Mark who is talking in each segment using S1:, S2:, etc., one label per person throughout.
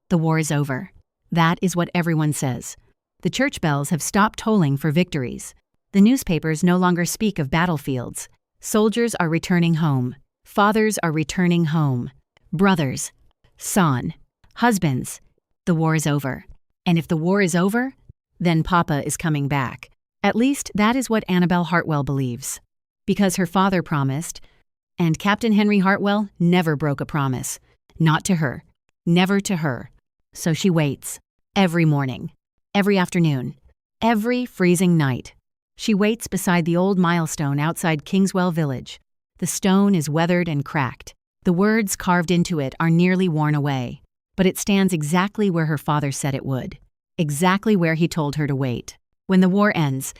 S1: The war is over. That is what everyone says. The church bells have stopped tolling for victories. The newspapers no longer speak of battlefields. Soldiers are returning home. Fathers are returning home. Brothers, son, husbands. The war is over. And if the war is over, then Papa is coming back. At least that is what Annabel Hartwell believes. Because her father promised, and Captain Henry Hartwell never broke a promise. Not to her. Never to her. So she waits. Every morning. Every afternoon. Every freezing night. She waits beside the old milestone outside Kingswell Village. The stone is weathered and cracked. The words carved into it are nearly worn away. But it stands exactly where her father said it would. Exactly where he told her to wait. When the war ends,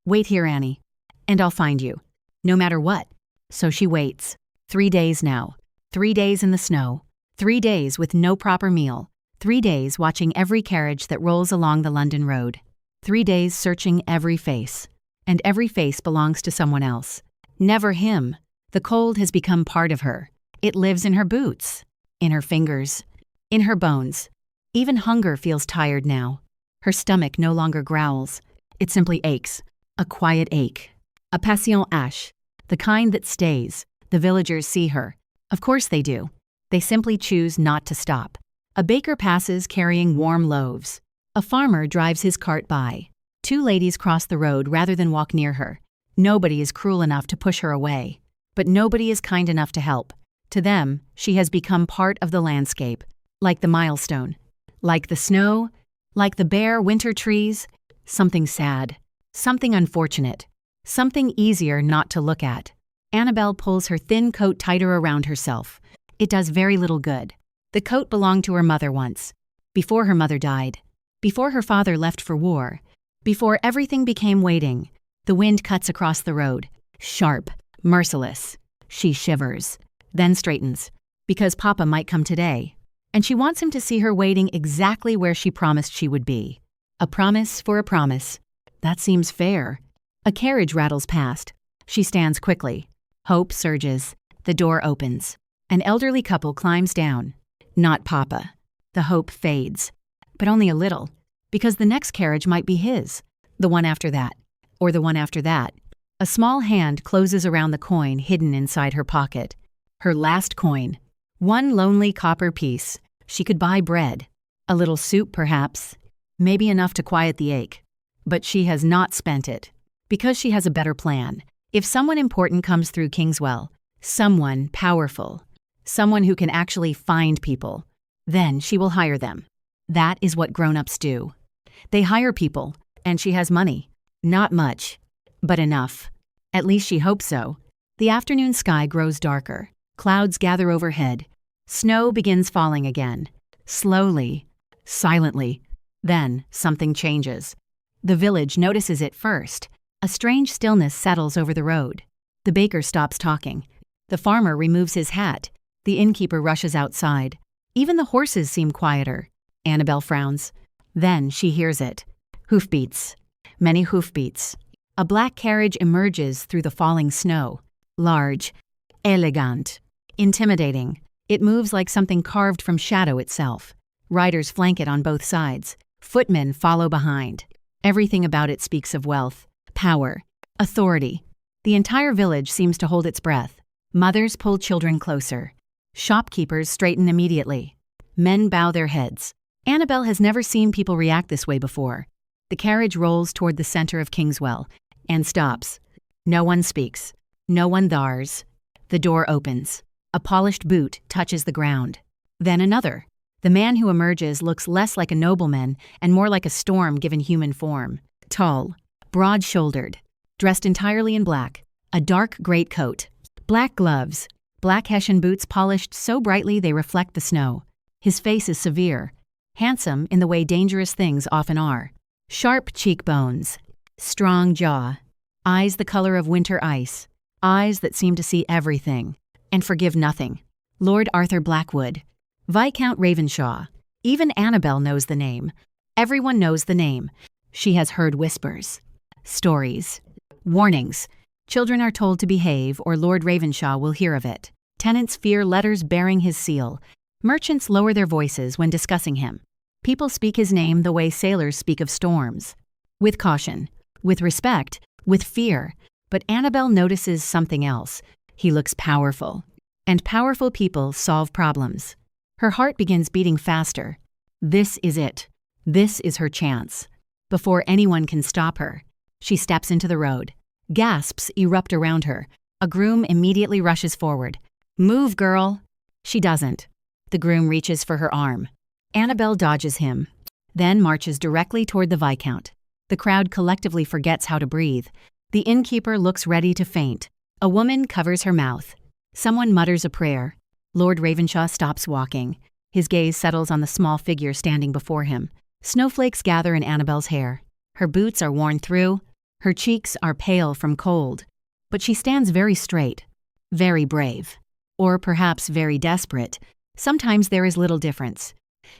S1: wait here, Annie, and I'll find you. No matter what. So she waits. 3 days now. 3 days in the snow. 3 days with no proper meal. 3 days watching every carriage that rolls along the London road. 3 days searching every face. And every face belongs to someone else. Never him. The cold has become part of her. It lives in her boots. In her fingers. In her bones. Even hunger feels tired now. Her stomach no longer growls. It simply aches. A quiet ache. A passion ache. The kind that stays. The villagers see her. Of course they do. They simply choose not to stop. A baker passes carrying warm loaves. A farmer drives his cart by. 2 ladies cross the road rather than walk near her. Nobody is cruel enough to push her away. But nobody is kind enough to help. To them, she has become part of the landscape. Like the milestone. Like the snow. Like the bare winter trees. Something sad. Something unfortunate. Something easier not to look at. Annabel pulls her thin coat tighter around herself. It does very little good. The coat belonged to her mother once. Before her mother died. Before her father left for war. Before everything became waiting. The wind cuts across the road. Sharp. Merciless. She shivers. Then straightens. Because Papa might come today. And she wants him to see her waiting exactly where she promised she would be. A promise for a promise. That seems fair. A carriage rattles past. She stands quickly. Hope surges. The door opens. An elderly couple climbs down. Not Papa. The hope fades. But only a little. Because the next carriage might be his. The one after that. Or the one after that. A small hand closes around the coin hidden inside her pocket. Her last coin. 1 lonely copper piece. She could buy bread. A little soup, perhaps. Maybe enough to quiet the ache. But she has not spent it. Because she has a better plan. If someone important comes through Kingswell, someone powerful, someone who can actually find people, then she will hire them. That is what grown-ups do. They hire people, and she has money. Not much, but enough. At least she hopes so. The afternoon sky grows darker. Clouds gather overhead. Snow begins falling again. Slowly, silently. Then something changes. The village notices it first. A strange stillness settles over the road. The baker stops talking. The farmer removes his hat. The innkeeper rushes outside. Even the horses seem quieter. Annabel frowns. Then she hears it. Hoofbeats. Many hoofbeats. A black carriage emerges through the falling snow. Large. Elegant. Intimidating. It moves like something carved from shadow itself. Riders flank it on both sides. Footmen follow behind. Everything about it speaks of wealth, power, authority. The entire village seems to hold its breath. Mothers pull children closer. Shopkeepers straighten immediately. Men bow their heads. Annabel has never seen people react this way before. The carriage rolls toward the center of Kingswell and stops. No one speaks. No one thars. The door opens. A polished boot touches the ground. Then another. The man who emerges looks less like a nobleman and more like a storm given human form. Tall, broad-shouldered, dressed entirely in black, a dark greatcoat, black gloves, black Hessian boots polished so brightly they reflect the snow. His face is severe, handsome in the way dangerous things often are. Sharp cheekbones, strong jaw, eyes the color of winter ice, eyes that seem to see everything and forgive nothing. Lord Arthur Blackwood, Viscount Ravenshaw. Even Annabel knows the name. Everyone knows the name. She has heard whispers, stories, warnings. Children are told to behave or Lord Ravenshaw will hear of it. Tenants fear letters bearing his seal. Merchants lower their voices when discussing him. People speak his name the way sailors speak of storms. With caution, with respect, with fear. But Annabelle notices something else. He looks powerful. And powerful people solve problems. Her heart begins beating faster. This is it. This is her chance. Before anyone can stop her, she steps into the road. Gasps erupt around her. A groom immediately rushes forward. "Move, girl!" She doesn't. The groom reaches for her arm. Annabelle dodges him, then marches directly toward the Viscount. The crowd collectively forgets how to breathe. The innkeeper looks ready to faint. A woman covers her mouth. Someone mutters a prayer. Lord Ravenshaw stops walking. His gaze settles on the small figure standing before him. Snowflakes gather in Annabelle's hair. Her boots are worn through. Her cheeks are pale from cold. But she stands very straight, very brave, or perhaps very desperate. Sometimes there is little difference.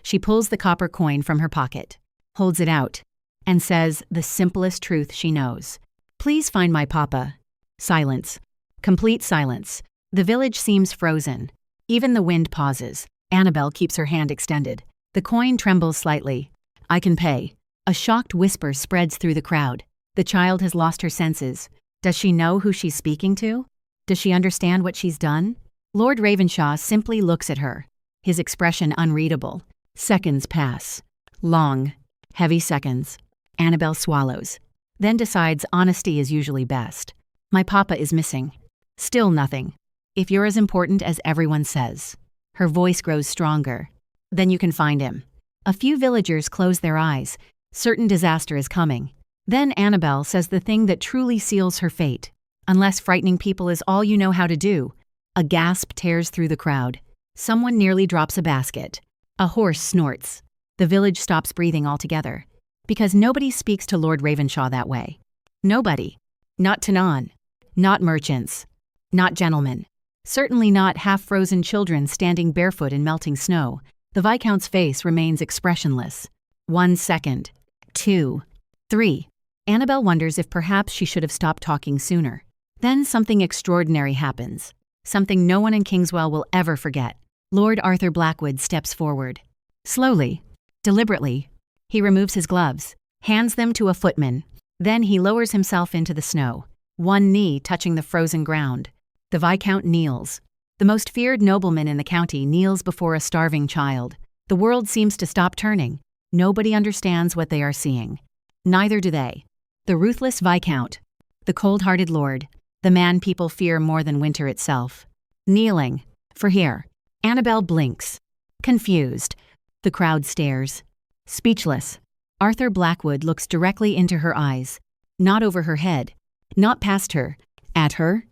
S1: She pulls the copper coin from her pocket, holds it out, and says the simplest truth she knows. "Please find my papa." Silence. Complete silence. The village seems frozen. Even the wind pauses. Annabelle keeps her hand extended. The coin trembles slightly. "I can pay." A shocked whisper spreads through the crowd. The child has lost her senses. Does she know who she's speaking to? Does she understand what she's done? Lord Ravenshaw simply looks at her, his expression unreadable. Seconds pass. Long, heavy seconds. Annabelle swallows, then decides honesty is usually best. "My papa is missing." Still nothing. "If you're as important as everyone says." Her voice grows stronger. "Then you can find him." A few villagers close their eyes. Certain disaster is coming. Then Annabelle says the thing that truly seals her fate. "Unless frightening people is all you know how to do." A gasp tears through the crowd. Someone nearly drops a basket. A horse snorts. The village stops breathing altogether. Because nobody speaks to Lord Ravenshaw that way. Nobody. Not Tanan. Not merchants. Not gentlemen. Certainly not half-frozen children standing barefoot in melting snow. The Viscount's face remains expressionless. 1 second. 2. 3. Annabelle wonders if perhaps she should have stopped talking sooner. Then something extraordinary happens. Something no one in Kingswell will ever forget. Lord Arthur Blackwood steps forward. Slowly, deliberately, he removes his gloves, hands them to a footman. Then he lowers himself into the snow, one knee touching the frozen ground. The Viscount kneels. The most feared nobleman in the county kneels before a starving child. The world seems to stop turning. Nobody understands what they are seeing. Neither do they. The ruthless Viscount, the cold-hearted lord, the man people fear more than winter itself. Kneeling. For here. Annabelle blinks. Confused. The crowd stares. Speechless. Arthur Blackwood looks directly into her eyes. Not over her head. Not past her. At her.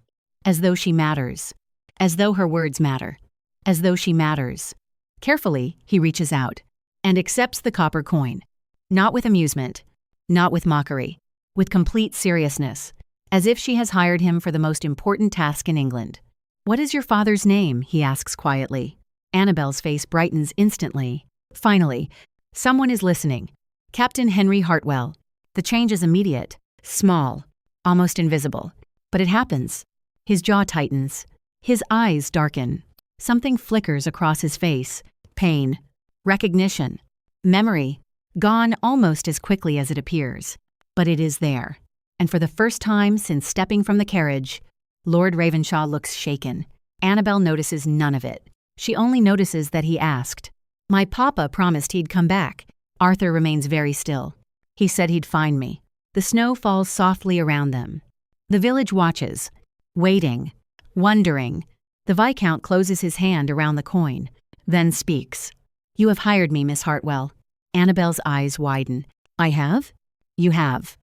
S1: As though she matters. As though her words matter. As though she matters. Carefully, he reaches out and accepts the copper coin. Not with amusement. Not with mockery. With complete seriousness. As if she has hired him for the most important task in England. "What is your father's name?" he asks quietly. Annabelle's face brightens instantly. Finally, someone is listening. Captain Henry Hartwell. The change is immediate. Small. Almost invisible. But it happens. His jaw tightens. His eyes darken. Something flickers across his face. Pain. Recognition. Memory. Gone almost as quickly as it appears. But it is there. And for the first time since stepping from the carriage, Lord Ravenshaw looks shaken. Annabelle notices none of it. She only notices that he asked. "My papa promised he'd come back." Arthur remains very still. "He said he'd find me." The snow falls softly around them. The village watches, waiting, wondering. The Viscount closes his hand around the coin, then speaks. "You have hired me, Miss Hartwell." Annabelle's eyes widen. "I have?" "You have.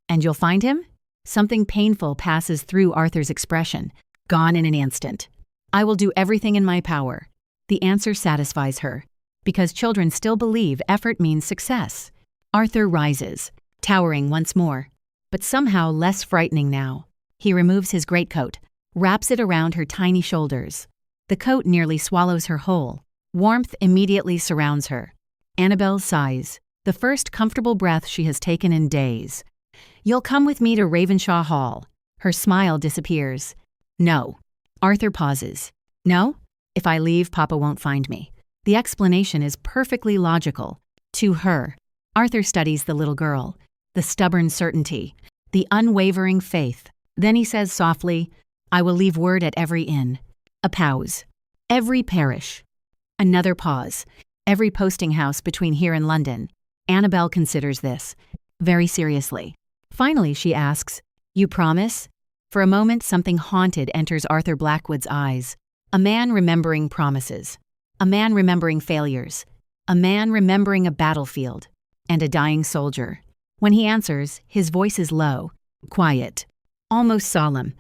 S1: And you'll find him?" Something painful passes through Arthur's expression, gone in an instant. "I will do everything in my power." The answer satisfies her, because children still believe effort means success. Arthur rises, towering once more, but somehow less frightening now. He removes his greatcoat, wraps it around her tiny shoulders. The coat nearly swallows her whole. Warmth immediately surrounds her. Annabelle sighs, the first comfortable breath she has taken in days. "You'll come with me to Ravenshaw Hall." Her smile disappears. "No." Arthur pauses. "No? If I leave, Papa won't find me." The explanation is perfectly logical. To her, Arthur studies the little girl, the stubborn certainty, the unwavering faith. Then he says softly, "I will leave word at every inn." A pause. Every parish. Another pause. Every posting house between here and London. Annabel considers this very seriously. Finally, she asks, "You promise?" For a moment, something haunted enters Arthur Blackwood's eyes. A man remembering promises. A man remembering failures. A man remembering a battlefield. And a dying soldier. When he answers, his voice is low, quiet, almost solemn.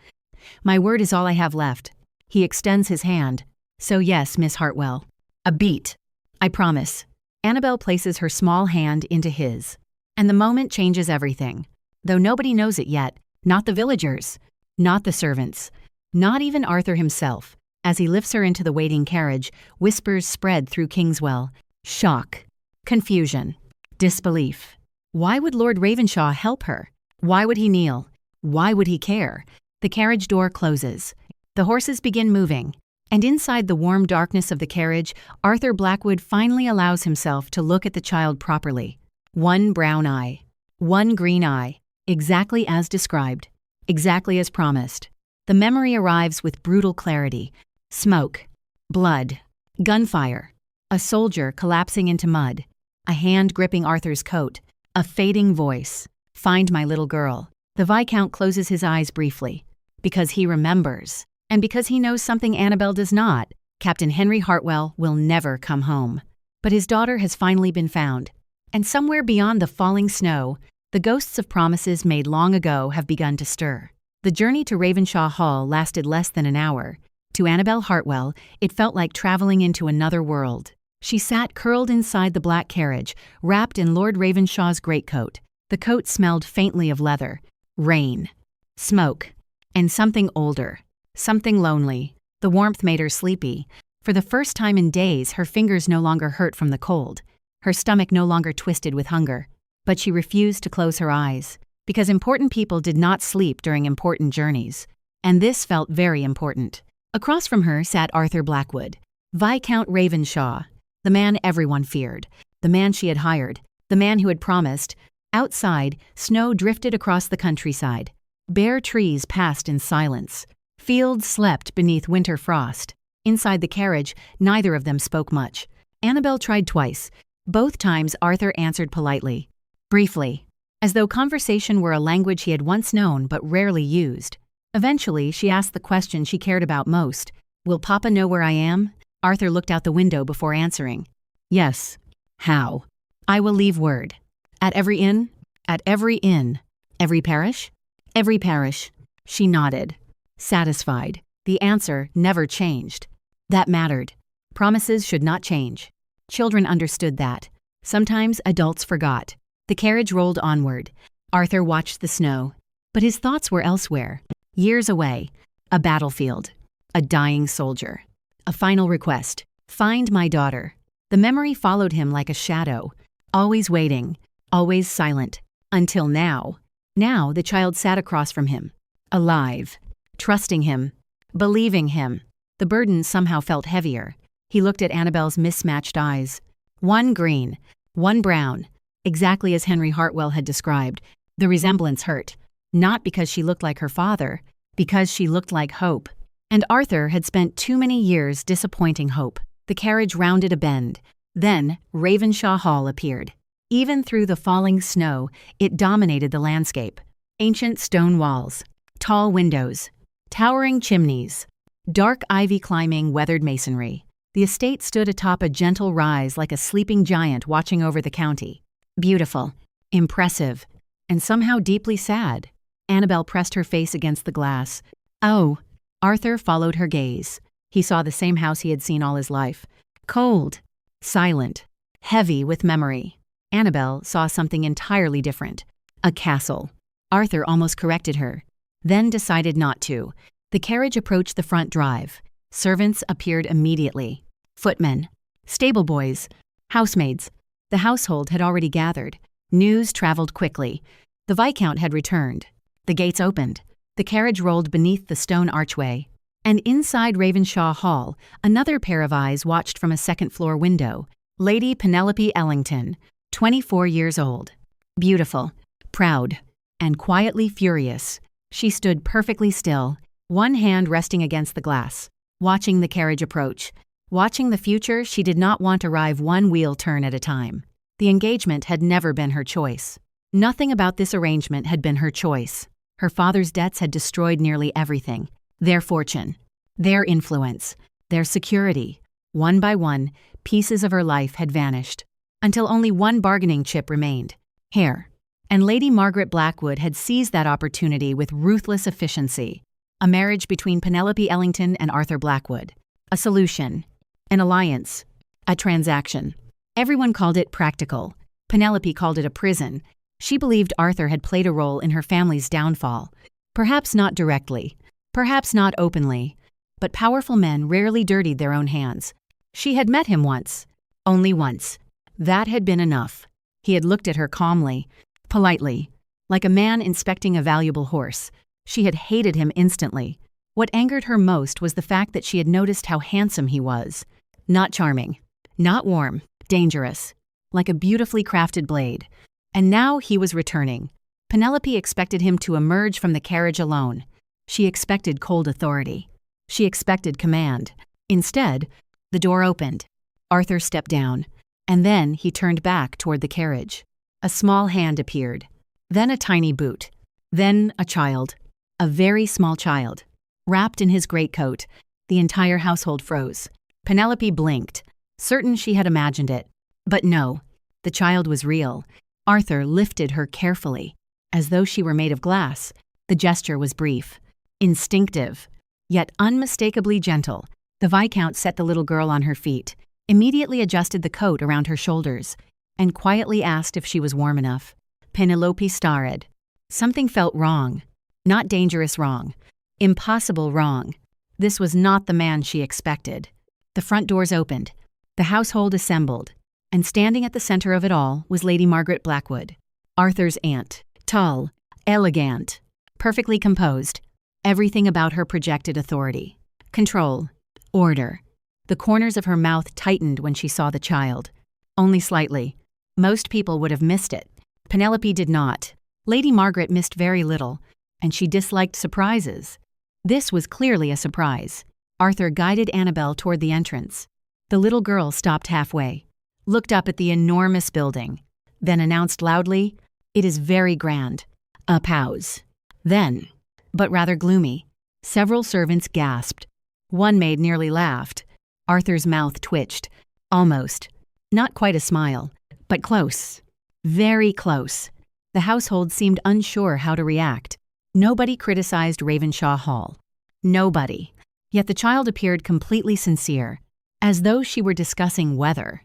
S1: "My word is all I have left." He extends his hand. "So yes, Miss Hartwell. A beat. I promise." Annabel places her small hand into his. And the moment changes everything. Though nobody knows it yet, not the villagers, not the servants, not even Arthur himself. As he lifts her into the waiting carriage, whispers spread through Kingswell. Shock, confusion, disbelief. Why would Lord Ravenshaw help her? Why would he kneel? Why would he care? The carriage door closes. The horses begin moving. And inside the warm darkness of the carriage, Arthur Blackwood finally allows himself to look at the child properly. One brown eye. One green eye. Exactly as described. Exactly as promised. The memory arrives with brutal clarity. Smoke. Blood. Gunfire. A soldier collapsing into mud. A hand gripping Arthur's coat. A fading voice. "Find my little girl." The Viscount closes his eyes briefly. Because he remembers. And because he knows something Annabel does not, Captain Henry Hartwell will never come home. But his daughter has finally been found. And somewhere beyond the falling snow, the ghosts of promises made long ago have begun to stir. The journey to Ravenshaw Hall lasted less than an hour. To Annabel Hartwell, it felt like traveling into another world. She sat curled inside the black carriage, wrapped in Lord Ravenshaw's greatcoat. The coat smelled faintly of leather, rain, smoke, and something older. Something lonely. The warmth made her sleepy. For the first time in days, her fingers no longer hurt from the cold. Her stomach no longer twisted with hunger. But she refused to close her eyes, because important people did not sleep during important journeys. And this felt very important. Across from her sat Arthur Blackwood, Viscount Ravenshaw, the man everyone feared, the man she had hired, the man who had promised. Outside, snow drifted across the countryside. Bare trees passed in silence. Fields slept beneath winter frost. Inside the carriage, neither of them spoke much. Annabel tried twice. Both times Arthur answered politely, briefly, as though conversation were a language he had once known but rarely used. Eventually, she asked the question she cared about most. "Will Papa know where I am?" Arthur looked out the window before answering. "Yes." "How?" "I will leave word." "At every inn?" "At every inn." "Every parish?" "Every parish." She nodded. Satisfied. The answer never changed. That mattered. Promises should not change. Children understood that. Sometimes adults forgot. The carriage rolled onward. Arthur watched the snow. But his thoughts were elsewhere. Years away. A battlefield. A dying soldier. A final request. "Find my daughter." The memory followed him like a shadow. Always waiting. Always silent. Until now. Now the child sat across from him. Alive. Trusting him. Believing him. The burden somehow felt heavier. He looked at Annabel's mismatched eyes. One green. One brown. Exactly as Henry Hartwell had described. The resemblance hurt. Not because she looked like her father. Because she looked like hope. And Arthur had spent too many years disappointing hope. The carriage rounded a bend. Then Ravenshaw Hall appeared. Even through the falling snow, it dominated the landscape. Ancient stone walls. Tall windows. Towering chimneys. Dark ivy-climbing weathered masonry. The estate stood atop a gentle rise like a sleeping giant watching over the county. Beautiful. Impressive. And somehow deeply sad. Annabel pressed her face against the glass. "Oh." Arthur followed her gaze. He saw the same house he had seen all his life. Cold. Silent. Heavy with memory. Annabel saw something entirely different. A castle. Arthur almost corrected her. Then decided not to. The carriage approached the front drive. Servants appeared immediately. Footmen. Stable boys. Housemaids. The household had already gathered. News traveled quickly. The Viscount had returned. The gates opened. The carriage rolled beneath the stone archway. And inside Ravenshaw Hall, another pair of eyes watched from a second-floor window. Lady Penelope Ellington, 24 years old. Beautiful, proud, and quietly furious. She stood perfectly still, one hand resting against the glass, watching the carriage approach. Watching the future, she did not want to arrive one wheel turn at a time. The engagement had never been her choice. Nothing about this arrangement had been her choice. Her father's debts had destroyed nearly everything. Their fortune, their influence, their security. One by one, pieces of her life had vanished, until only one bargaining chip remained: hair. And Lady Margaret Blackwood had seized that opportunity with ruthless efficiency. A marriage between Penelope Ellington and Arthur Blackwood. A solution. An alliance. A transaction. Everyone called it practical. Penelope called it a prison. She believed Arthur had played a role in her family's downfall. Perhaps not directly. Perhaps not openly. But powerful men rarely dirtied their own hands. She had met him once. Only once. That had been enough. He had looked at her calmly, politely, like a man inspecting a valuable horse. She had hated him instantly. What angered her most was the fact that she had noticed how handsome he was. Not charming. Not warm. Dangerous. Like a beautifully crafted blade. And now he was returning. Penelope expected him to emerge from the carriage alone. She expected cold authority. She expected command. Instead, the door opened. Arthur stepped down. And then he turned back toward the carriage. A small hand appeared. Then a tiny boot. Then a child. A very small child. Wrapped in his greatcoat, the entire household froze. Penelope blinked, certain she had imagined it. But no, the child was real. Arthur lifted her carefully, as though she were made of glass. The gesture was brief, instinctive, yet unmistakably gentle. The Viscount set the little girl on her feet, immediately adjusted the coat around her shoulders, and quietly asked if she was warm enough. Penelope starred. Something felt wrong. Not dangerous wrong. Impossible wrong. This was not the man she expected. The front doors opened. The household assembled. And standing at the center of it all was Lady Margaret Blackwood, Arthur's aunt. Tall, elegant, perfectly composed. Everything about her projected authority. Control. Order. The corners of her mouth tightened when she saw the child. Only slightly. Most people would have missed it. Penelope did not. Lady Margaret missed very little, and she disliked surprises. This was clearly a surprise. Arthur guided Annabel toward the entrance. The little girl stopped halfway, looked up at the enormous building, then announced loudly, "It is very grand." A pause. Then, but rather gloomy, several servants gasped. One maid nearly laughed. Arthur's mouth twitched. Almost. Not quite a smile, but close. Very close. The household seemed unsure how to react. Nobody criticized Ravenshaw Hall. Nobody. Yet the child appeared completely sincere, as though she were discussing weather.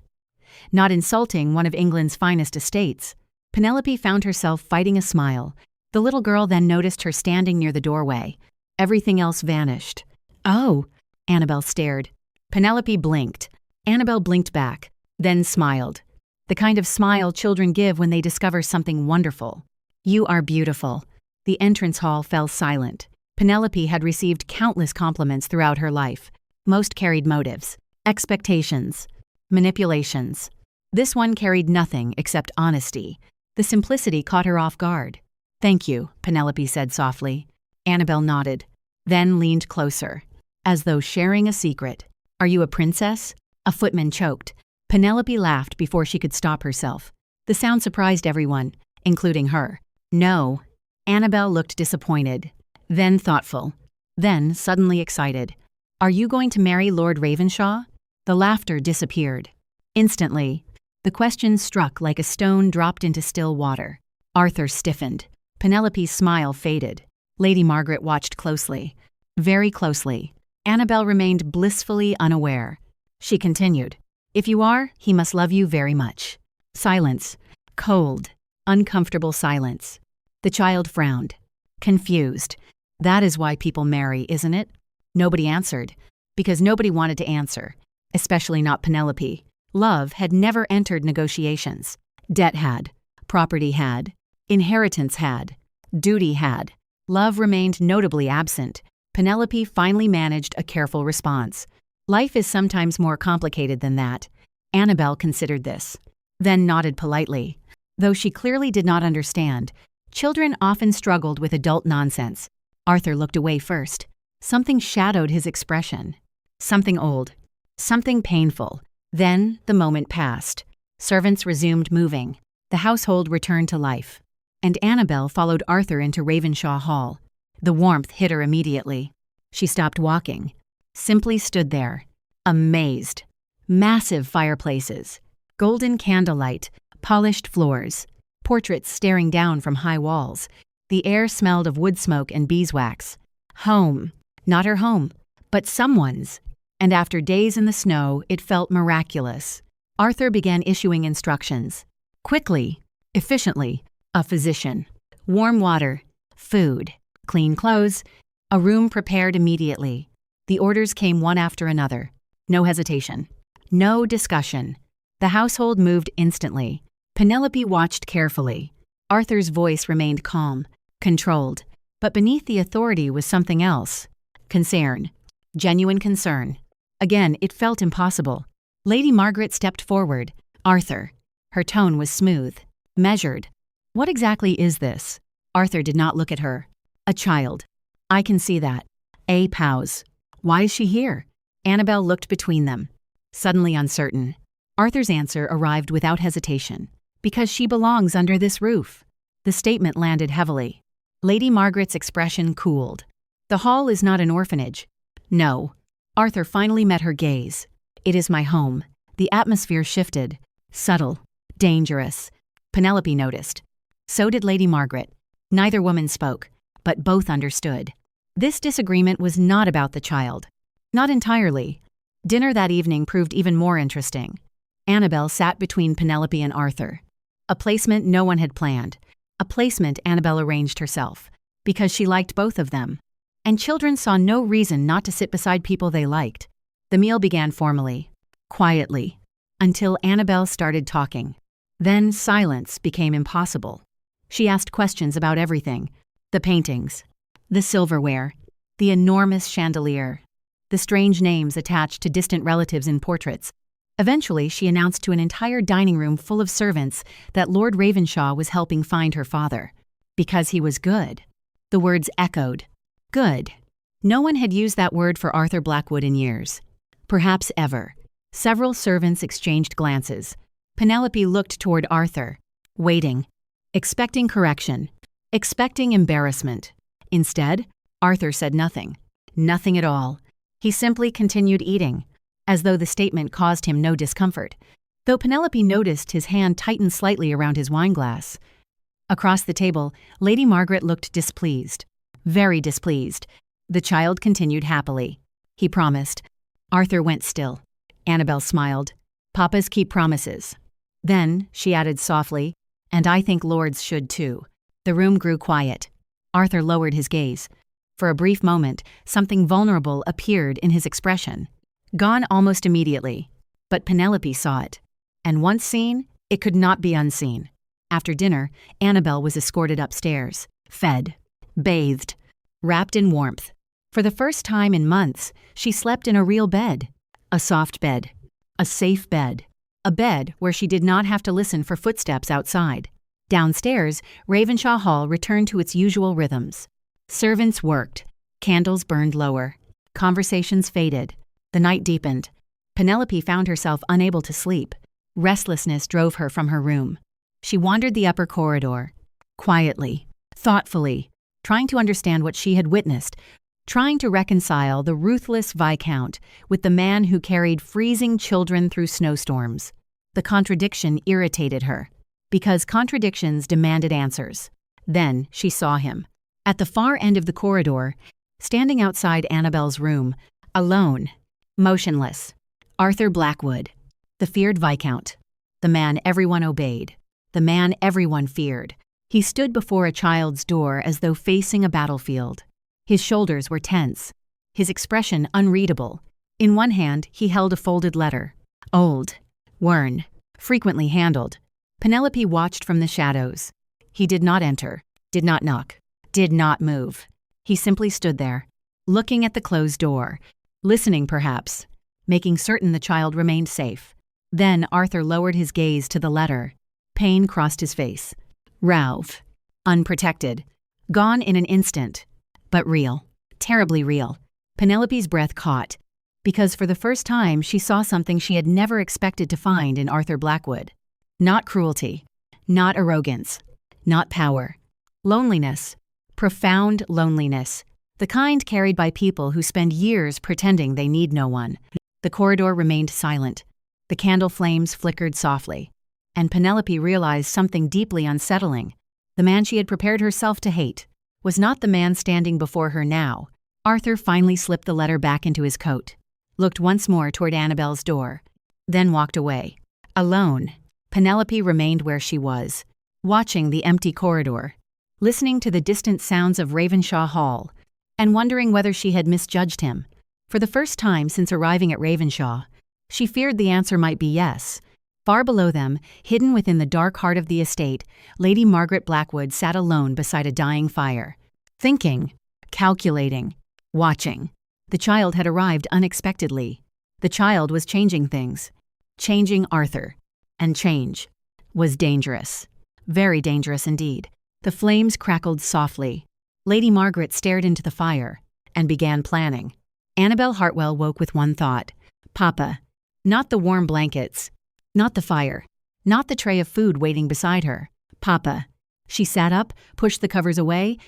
S1: Not insulting one of England's finest estates, Penelope found herself fighting a smile. The little girl then noticed her standing near the doorway. Everything else vanished. "Oh," Annabel stared. Penelope blinked. Annabel blinked back, then smiled. The kind of smile children give when they discover something wonderful. "You are beautiful." The entrance hall fell silent. Penelope had received countless compliments throughout her life. Most carried motives, expectations, manipulations. This one carried nothing except honesty. The simplicity caught her off guard. "Thank you," Penelope said softly. Annabel nodded, then leaned closer, as though sharing a secret. "Are you a princess?" A footman choked. Penelope laughed before she could stop herself. The sound surprised everyone, including her. "No." Annabel looked disappointed, then thoughtful, then suddenly excited. "Are you going to marry Lord Ravenshaw?" The laughter disappeared. Instantly, the question struck like a stone dropped into still water. Arthur stiffened. Penelope's smile faded. Lady Margaret watched closely, very closely. Annabel remained blissfully unaware. She continued, "If you are, he must love you very much." Silence. Cold, uncomfortable silence. The child frowned. Confused. "That is why people marry, isn't it?" Nobody answered, because nobody wanted to answer, especially not Penelope. Love had never entered negotiations. Debt had. Property had. Inheritance had. Duty had. Love remained notably absent. Penelope finally managed a careful response. Life is sometimes more complicated than that. Annabel considered this, then nodded politely. Though she clearly did not understand, children often struggled with adult nonsense. Arthur looked away first. Something shadowed his expression. Something old. Something painful. Then the moment passed. Servants resumed moving. The household returned to life. And Annabel followed Arthur into Ravenshaw Hall. The warmth hit her immediately. She stopped walking. Simply stood there, amazed. Massive fireplaces. Golden candlelight. Polished floors. Portraits staring down from high walls. The air smelled of wood smoke and beeswax. Home. Not her home, but someone's. And after days in the snow, it felt miraculous. Arthur began issuing instructions. Quickly, efficiently, a physician. Warm water, food, clean clothes, a room prepared immediately. The orders came one after another. No hesitation. No discussion. The household moved instantly. Penelope watched carefully. Arthur's voice remained calm, controlled. But beneath the authority was something else. Concern. Genuine concern. Again, it felt impossible. Lady Margaret stepped forward. Arthur. Her tone was smooth, measured. What exactly is this? Arthur did not look at her. A child. I can see that. A pause. Why is she here? Annabel looked between them, suddenly uncertain. Arthur's answer arrived without hesitation. Because she belongs under this roof. The statement landed heavily. Lady Margaret's expression cooled. The hall is not an orphanage. No. Arthur finally met her gaze. It is my home. The atmosphere shifted. Subtle. Dangerous. Penelope noticed. So did Lady Margaret. Neither woman spoke, but both understood. This disagreement was not about the child. Not entirely. Dinner that evening proved even more interesting. Annabel sat between Penelope and Arthur. A placement no one had planned. A placement Annabel arranged herself, because she liked both of them. And children saw no reason not to sit beside people they liked. The meal began formally, quietly, until Annabel started talking. Then silence became impossible. She asked questions about everything. The paintings, the silverware, the enormous chandelier, the strange names attached to distant relatives in portraits. Eventually, she announced to an entire dining room full of servants that Lord Ravenshaw was helping find her father. Because he was good. The words echoed. Good. No one had used that word for Arthur Blackwood in years. Perhaps ever. Several servants exchanged glances. Penelope looked toward Arthur, waiting, expecting correction, expecting embarrassment. Instead, Arthur said nothing. Nothing at all. He simply continued eating, as though the statement caused him no discomfort, though Penelope noticed his hand tighten slightly around his wineglass. Across the table, Lady Margaret looked displeased. Very displeased. The child continued happily. He promised. Arthur went still. Annabel smiled. Papas keep promises. Then, she added softly, and I think lords should too. The room grew quiet. Arthur lowered his gaze. For a brief moment, something vulnerable appeared in his expression. Gone almost immediately. But Penelope saw it. And once seen, it could not be unseen. After dinner, Annabel was escorted upstairs, fed, bathed, wrapped in warmth. For the first time in months, she slept in a real bed. A soft bed. A safe bed. A bed where she did not have to listen for footsteps outside. Downstairs, Ravenshaw Hall returned to its usual rhythms. Servants worked. Candles burned lower. Conversations faded. The night deepened. Penelope found herself unable to sleep. Restlessness drove her from her room. She wandered the upper corridor, quietly, thoughtfully, trying to understand what she had witnessed, trying to reconcile the ruthless Viscount with the man who carried freezing children through snowstorms. The contradiction irritated her, because contradictions demanded answers. Then she saw him. At the far end of the corridor, standing outside Annabel's room, alone, motionless, Arthur Blackwood, the feared Viscount, the man everyone obeyed, the man everyone feared. He stood before a child's door as though facing a battlefield. His shoulders were tense, his expression unreadable. In one hand, he held a folded letter, old, worn, frequently handled. Penelope watched from the shadows. He did not enter, did not knock, did not move. He simply stood there, looking at the closed door, listening perhaps, making certain the child remained safe. Then Arthur lowered his gaze to the letter. Pain crossed his face. Ralph. Unprotected. Gone in an instant. But real. Terribly real. Penelope's breath caught, because for the first time she saw something she had never expected to find in Arthur Blackwood. Not cruelty. Not arrogance. Not power. Loneliness. Profound loneliness. The kind carried by people who spend years pretending they need no one. The corridor remained silent. The candle flames flickered softly. And Penelope realized something deeply unsettling. The man she had prepared herself to hate was not the man standing before her now. Arthur finally slipped the letter back into his coat, looked once more toward Annabel's door, then walked away. Alone, Penelope remained where she was, watching the empty corridor, listening to the distant sounds of Ravenshaw Hall, and wondering whether she had misjudged him. For the first time since arriving at Ravenshaw, she feared the answer might be yes. Far below them, hidden within the dark heart of the estate, Lady Margaret Blackwood sat alone beside a dying fire, thinking, calculating, watching. The child had arrived unexpectedly. The child was changing things, changing Arthur. And change was dangerous. Very dangerous indeed. The flames crackled softly. Lady Margaret stared into the fire and began planning. Annabel Hartwell woke with one thought. Papa. Not the warm blankets. Not the fire. Not the tray of food waiting beside her. Papa. She sat up, pushed the covers away,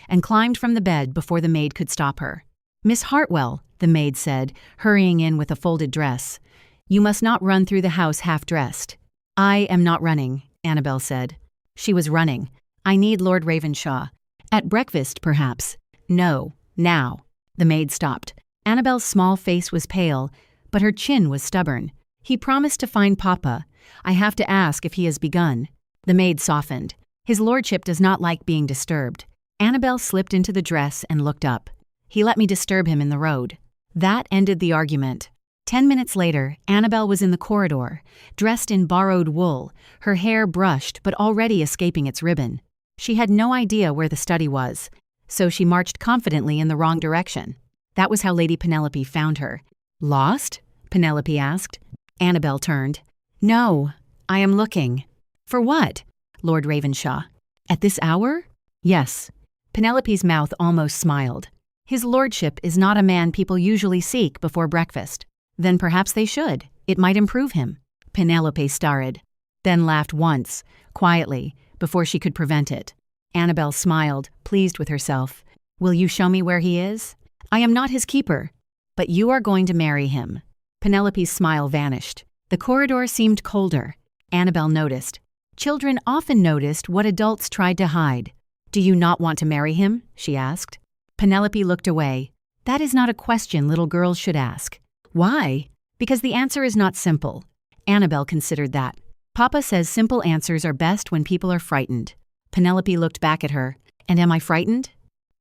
S1: and climbed from the bed before the maid could stop her. Miss Hartwell, the maid said, hurrying in with a folded dress. You must not run through the house half-dressed. I am not running, Annabel said. She was running. I need Lord Ravenshaw. At breakfast, perhaps. No, now. The maid stopped. Annabel's small face was pale, but her chin was stubborn. He promised to find Papa. I have to ask if he has begun. The maid softened. His lordship does not like being disturbed. Annabel slipped into the dress and looked up. He let me disturb him in the road. That ended the argument. 10 minutes later, Annabel was in the corridor, dressed in borrowed wool, her hair brushed but already escaping its ribbon. She had no idea where the study was, so she marched confidently in the wrong direction. That was how Lady Penelope found her. Lost? Penelope asked. Annabel turned. No, I am looking. For what? Lord Ravenshaw. At this hour? Yes. Penelope's mouth almost smiled. His lordship is not a man people usually seek before breakfast. Then perhaps they should. It might improve him. Penelope started, then laughed once, quietly, before she could prevent it. Annabel smiled, pleased with herself. Will you show me where he is? I am not his keeper, but you are going to marry him. Penelope's smile vanished. The corridor seemed colder. Annabel noticed. Children often noticed what adults tried to hide. Do you not want to marry him? She asked. Penelope looked away. That is not a question little girls should ask. Why? Because the answer is not simple. Annabel considered that. Papa says simple answers are best when people are frightened. Penelope looked back at her. And am I frightened?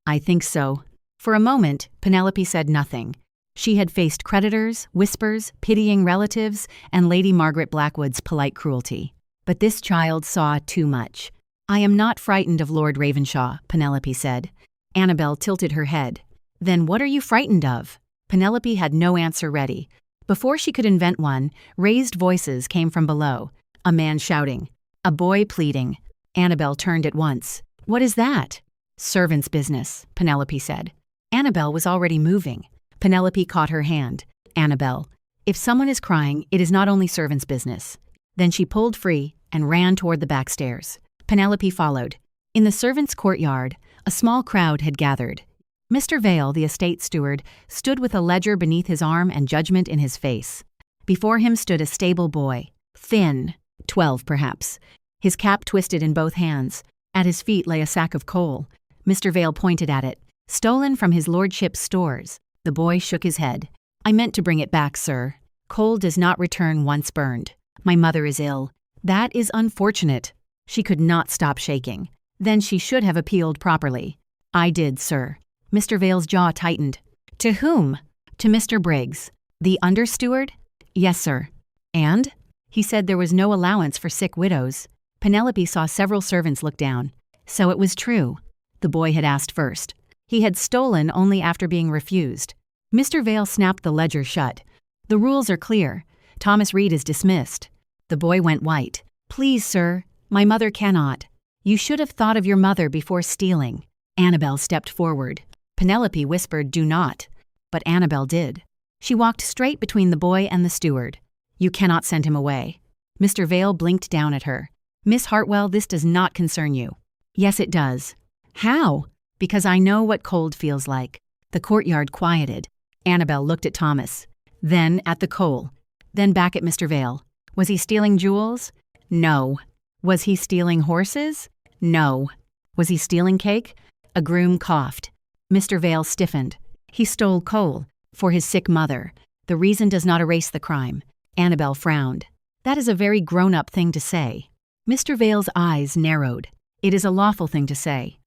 S1: I think so. For a moment, Penelope said nothing. She had faced creditors, whispers, pitying relatives, and Lady Margaret Blackwood's polite cruelty. But this child saw too much. I am not frightened of Lord Ravenshaw, Penelope said. Annabel tilted her head. Then what are you frightened of? Penelope had no answer ready. Before she could invent one, raised voices came from below. A man shouting. A boy pleading. Annabel turned at once. What is that? Servant's business, Penelope said. Annabel was already moving. Penelope caught her hand. Annabel, if someone is crying, it is not only servant's business. Then she pulled free and ran toward the back stairs. Penelope followed. In the servants' courtyard, a small crowd had gathered. Mr. Vale, the estate steward, stood with a ledger beneath his arm and judgment in his face. Before him stood a stable boy, thin, 12 perhaps, his cap twisted in both hands. At his feet lay a sack of coal. Mr. Vale pointed at it. Stolen from his lordship's stores. The boy shook his head. I meant to bring it back, sir. Coal does not return once burned. My mother is ill. That is unfortunate. She could not stop shaking. Then she should have appealed properly. I did, sir. Mr. Vale's jaw tightened. To whom? To Mr. Briggs. The under-steward? Yes, sir. And? He said there was no allowance for sick widows. Penelope saw several servants look down. So it was true. The boy had asked first. He had stolen only after being refused. Mr. Vale snapped the ledger shut. The rules are clear. Thomas Reed is dismissed. The boy went white. Please, sir, my mother cannot. You should have thought of your mother before stealing. Annabel stepped forward. Penelope whispered, do not. But Annabel did. She walked straight between the boy and the steward. You cannot send him away. Mr. Vale blinked down at her. Miss Hartwell, this does not concern you. Yes, it does. How? Because I know what cold feels like. The courtyard quieted. Annabel looked at Thomas, then at the coal, then back at Mr. Vale. Was he stealing jewels? No. Was he stealing horses? No. Was he stealing cake? A groom coughed. Mr. Vale stiffened. He stole coal for his sick mother. The reason does not erase the crime. Annabel frowned. That is a very grown-up thing to say. Mr. Vale's eyes narrowed. It is a lawful thing to say.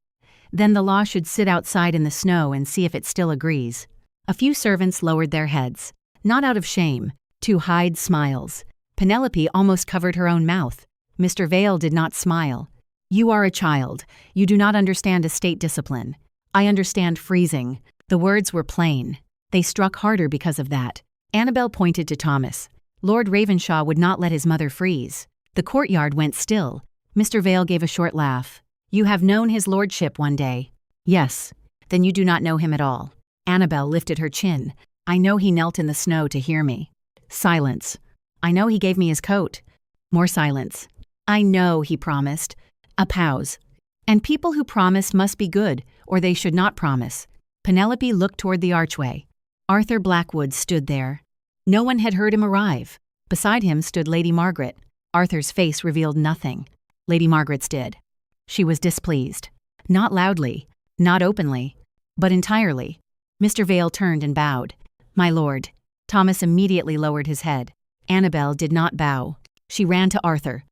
S1: Then the law should sit outside in the snow and see if it still agrees. A few servants lowered their heads, not out of shame, to hide smiles. Penelope almost covered her own mouth. Mr. Vale did not smile. You are a child. You do not understand estate discipline. I understand freezing. The words were plain. They struck harder because of that. Annabel pointed to Thomas. Lord Ravenshaw would not let his mother freeze. The courtyard went still. Mr. Vale gave a short laugh. You have known his lordship one day. Yes. Then you do not know him at all. Annabel lifted her chin. I know he knelt in the snow to hear me. Silence. I know he gave me his coat. More silence. I know he promised. A pause. And people who promise must be good, or they should not promise. Penelope looked toward the archway. Arthur Blackwood stood there. No one had heard him arrive. Beside him stood Lady Margaret. Arthur's face revealed nothing. Lady Margaret's did. She was displeased. Not loudly, not openly, but entirely. Mr. Vale turned and bowed. My lord. Thomas immediately lowered his head. Annabel did not bow. She ran to Arthur.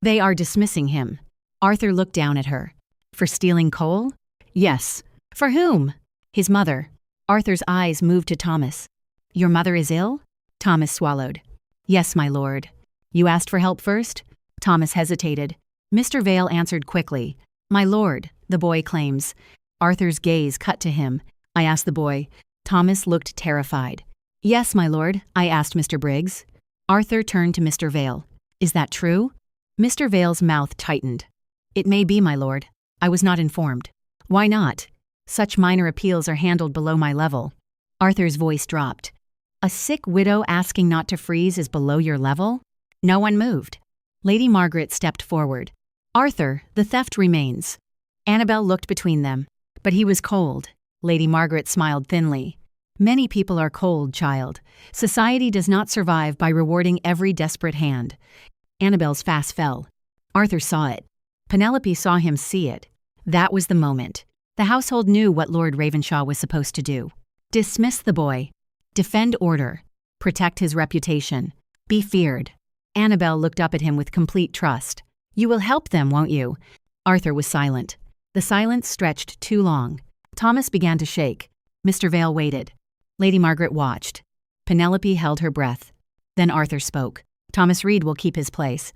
S1: They are dismissing him. Arthur looked down at her. For stealing coal? Yes. For whom? His mother. Arthur's eyes moved to Thomas. Your mother is ill? Thomas swallowed. Yes, my lord. You asked for help first? Thomas hesitated. Mr. Vale answered quickly. My lord, the boy claims. Arthur's gaze cut to him. I asked the boy. Thomas looked terrified. Yes, my lord, I asked Mr. Briggs. Arthur turned to Mr. Vale. Is that true? Mr. Vale's mouth tightened. It may be, my lord. I was not informed. Why not? Such minor appeals are handled below my level. Arthur's voice dropped. A sick widow asking not to freeze is below your level? No one moved. Lady Margaret stepped forward. Arthur, the theft remains. Annabel looked between them. But he was cold. Lady Margaret smiled thinly. Many people are cold, child. Society does not survive by rewarding every desperate hand. Annabel's face fell. Arthur saw it. Penelope saw him see it. That was the moment. The household knew what Lord Ravenshaw was supposed to do. Dismiss the boy. Defend order. Protect his reputation. Be feared. Annabel looked up at him with complete trust. You will help them, won't you? Arthur was silent. The silence stretched too long. Thomas began to shake. Mr. Vale waited. Lady Margaret watched. Penelope held her breath. Then Arthur spoke. Thomas Reed will keep his place.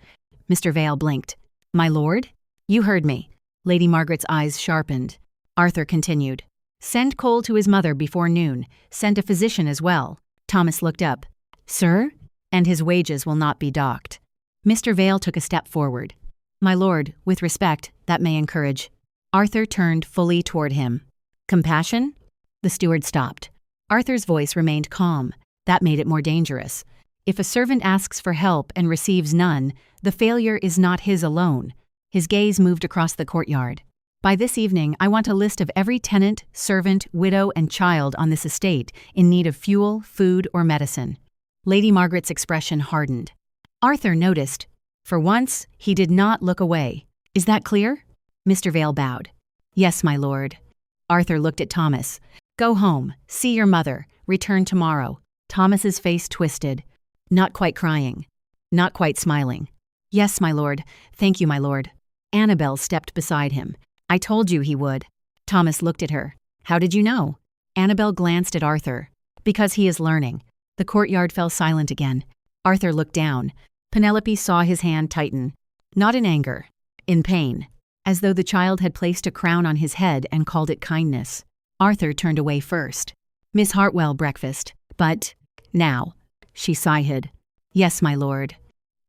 S1: Mr. Vale blinked. My lord? You heard me. Lady Margaret's eyes sharpened. Arthur continued. Send Cole to his mother before noon. Send a physician as well. Thomas looked up. Sir? And his wages will not be docked. Mr. Vale took a step forward. My lord, with respect, that may encourage. Arthur turned fully toward him. Compassion? The steward stopped. Arthur's voice remained calm. That made it more dangerous. If a servant asks for help and receives none, the failure is not his alone. His gaze moved across the courtyard. By this evening, I want a list of every tenant, servant, widow, and child on this estate in need of fuel, food, or medicine. Lady Margaret's expression hardened. Arthur noticed. For once, he did not look away. Is that clear? Mr. Vale bowed. Yes, my lord. Arthur looked at Thomas. Go home. See your mother. Return tomorrow. Thomas's face twisted. Not quite crying. Not quite smiling. Yes, my lord. Thank you, my lord. Annabel stepped beside him. I told you he would. Thomas looked at her. How did you know? Annabel glanced at Arthur. Because he is learning. The courtyard fell silent again. Arthur looked down. Penelope saw his hand tighten. Not in anger. In pain. As though the child had placed a crown on his head and called it kindness. Arthur turned away first. Miss Hartwell, breakfast. But, now. She sighed. Yes, my lord.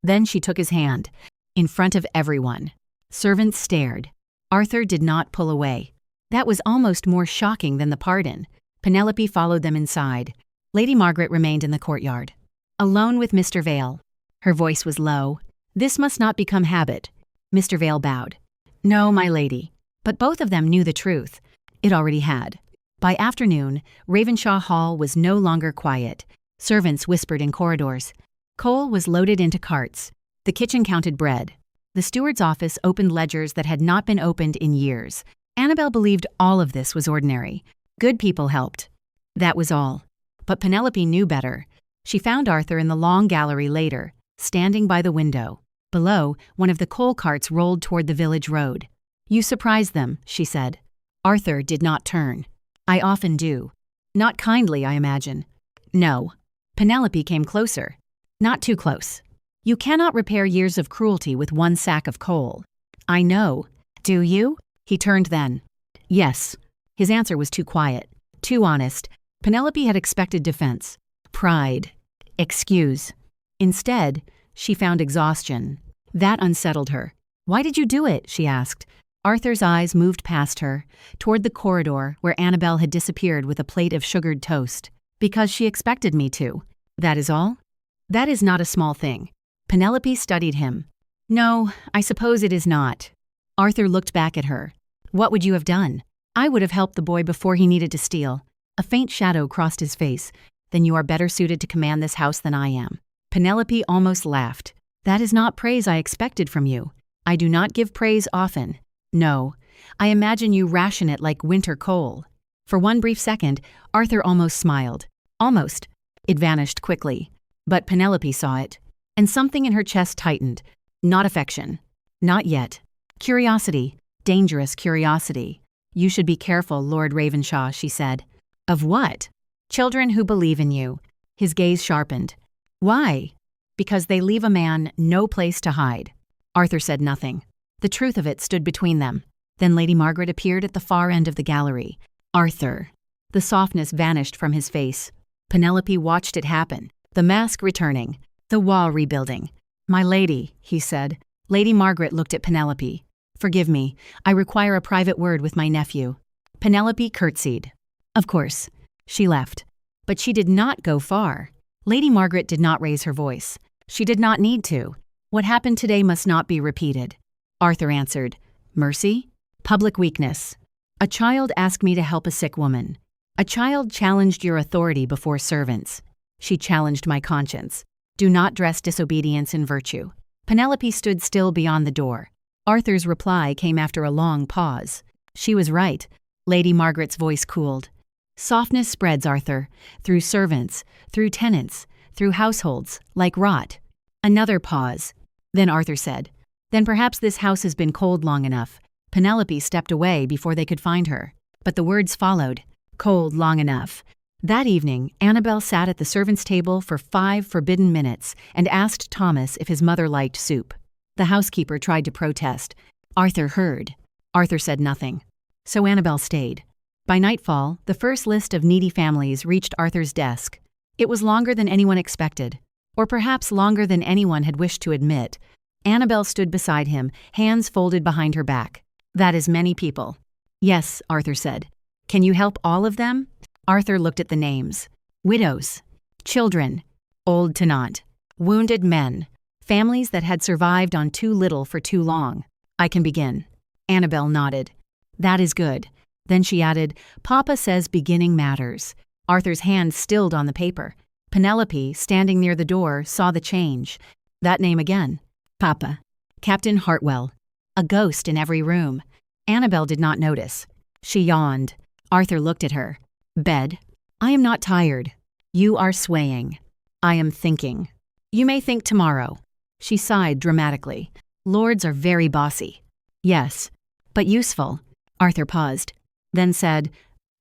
S1: Then she took his hand. In front of everyone. Servants stared. Arthur did not pull away. That was almost more shocking than the pardon. Penelope followed them inside. Lady Margaret remained in the courtyard. Alone with Mr. Vale. Her voice was low. This must not become habit. Mr. Vale bowed. No, my lady. But both of them knew the truth. It already had. By afternoon, Ravenshaw Hall was no longer quiet. Servants whispered in corridors. Coal was loaded into carts. The kitchen counted bread. The steward's office opened ledgers that had not been opened in years. Annabel believed all of this was ordinary. Good people helped. That was all. But Penelope knew better. She found Arthur in the long gallery later, standing by the window. Below, one of the coal carts rolled toward the village road. You surprised them, she said. Arthur did not turn. I often do. Not kindly, I imagine. No. Penelope came closer. Not too close. You cannot repair years of cruelty with one sack of coal. I know. Do you? He turned then. Yes. His answer was too quiet, too honest. Penelope had expected defense. Pride. Excuse. Instead, she found exhaustion. That unsettled her. Why did you do it? She asked. Arthur's eyes moved past her, toward the corridor where Annabel had disappeared with a plate of sugared toast. Because she expected me to. That is all? That is not a small thing. Penelope studied him. No, I suppose it is not. Arthur looked back at her. What would you have done? I would have helped the boy before he needed to steal. A faint shadow crossed his face. Then you are better suited to command this house than I am. Penelope almost laughed. That is not praise I expected from you. I do not give praise often. No, I imagine you ration it like winter coal. For one brief second, Arthur almost smiled. Almost. It vanished quickly. But Penelope saw it. And something in her chest tightened. Not affection. Not yet. Curiosity. Dangerous curiosity. You should be careful, Lord Ravenshaw, she said. Of what? Children who believe in you. His gaze sharpened. Why? Because they leave a man no place to hide. Arthur said nothing. The truth of it stood between them. Then Lady Margaret appeared at the far end of the gallery. Arthur. The softness vanished from his face. Penelope watched it happen. The mask returning. The wall rebuilding. My lady, he said. Lady Margaret looked at Penelope. Forgive me, I require a private word with my nephew. Penelope curtsied. Of course. She left. But she did not go far. Lady Margaret did not raise her voice. She did not need to. What happened today must not be repeated. Arthur answered. Mercy? Public weakness. A child asked me to help a sick woman. A child challenged your authority before servants. She challenged my conscience. Do not dress disobedience in virtue. Penelope stood still beyond the door. Arthur's reply came after a long pause. She was right. Lady Margaret's voice cooled. Softness spreads, Arthur, through servants, through tenants, through households, like rot. Another pause. Then Arthur said, Then perhaps this house has been cold long enough. Penelope stepped away before they could find her. But the words followed. Cold long enough. That evening, Annabel sat at the servants' table for 5 forbidden minutes and asked Thomas if his mother liked soup. The housekeeper tried to protest. Arthur heard. Arthur said nothing. So Annabel stayed. By nightfall, the first list of needy families reached Arthur's desk. It was longer than anyone expected, or perhaps longer than anyone had wished to admit. Annabel stood beside him, hands folded behind her back. That is many people. Yes, Arthur said. Can you help all of them? Arthur looked at the names. Widows, children, old to not, wounded men, families that had survived on too little for too long. I can begin. Annabel nodded. That is good. Then she added, Papa says beginning matters. Arthur's hand stilled on the paper. Penelope, standing near the door, saw the change. That name again. Papa. Captain Hartwell. A ghost in every room. Annabel did not notice. She yawned. Arthur looked at her. Bed. I am not tired. You are swaying. I am thinking. You may think tomorrow. She sighed dramatically. Lords are very bossy. Yes, but useful. Arthur paused, then said,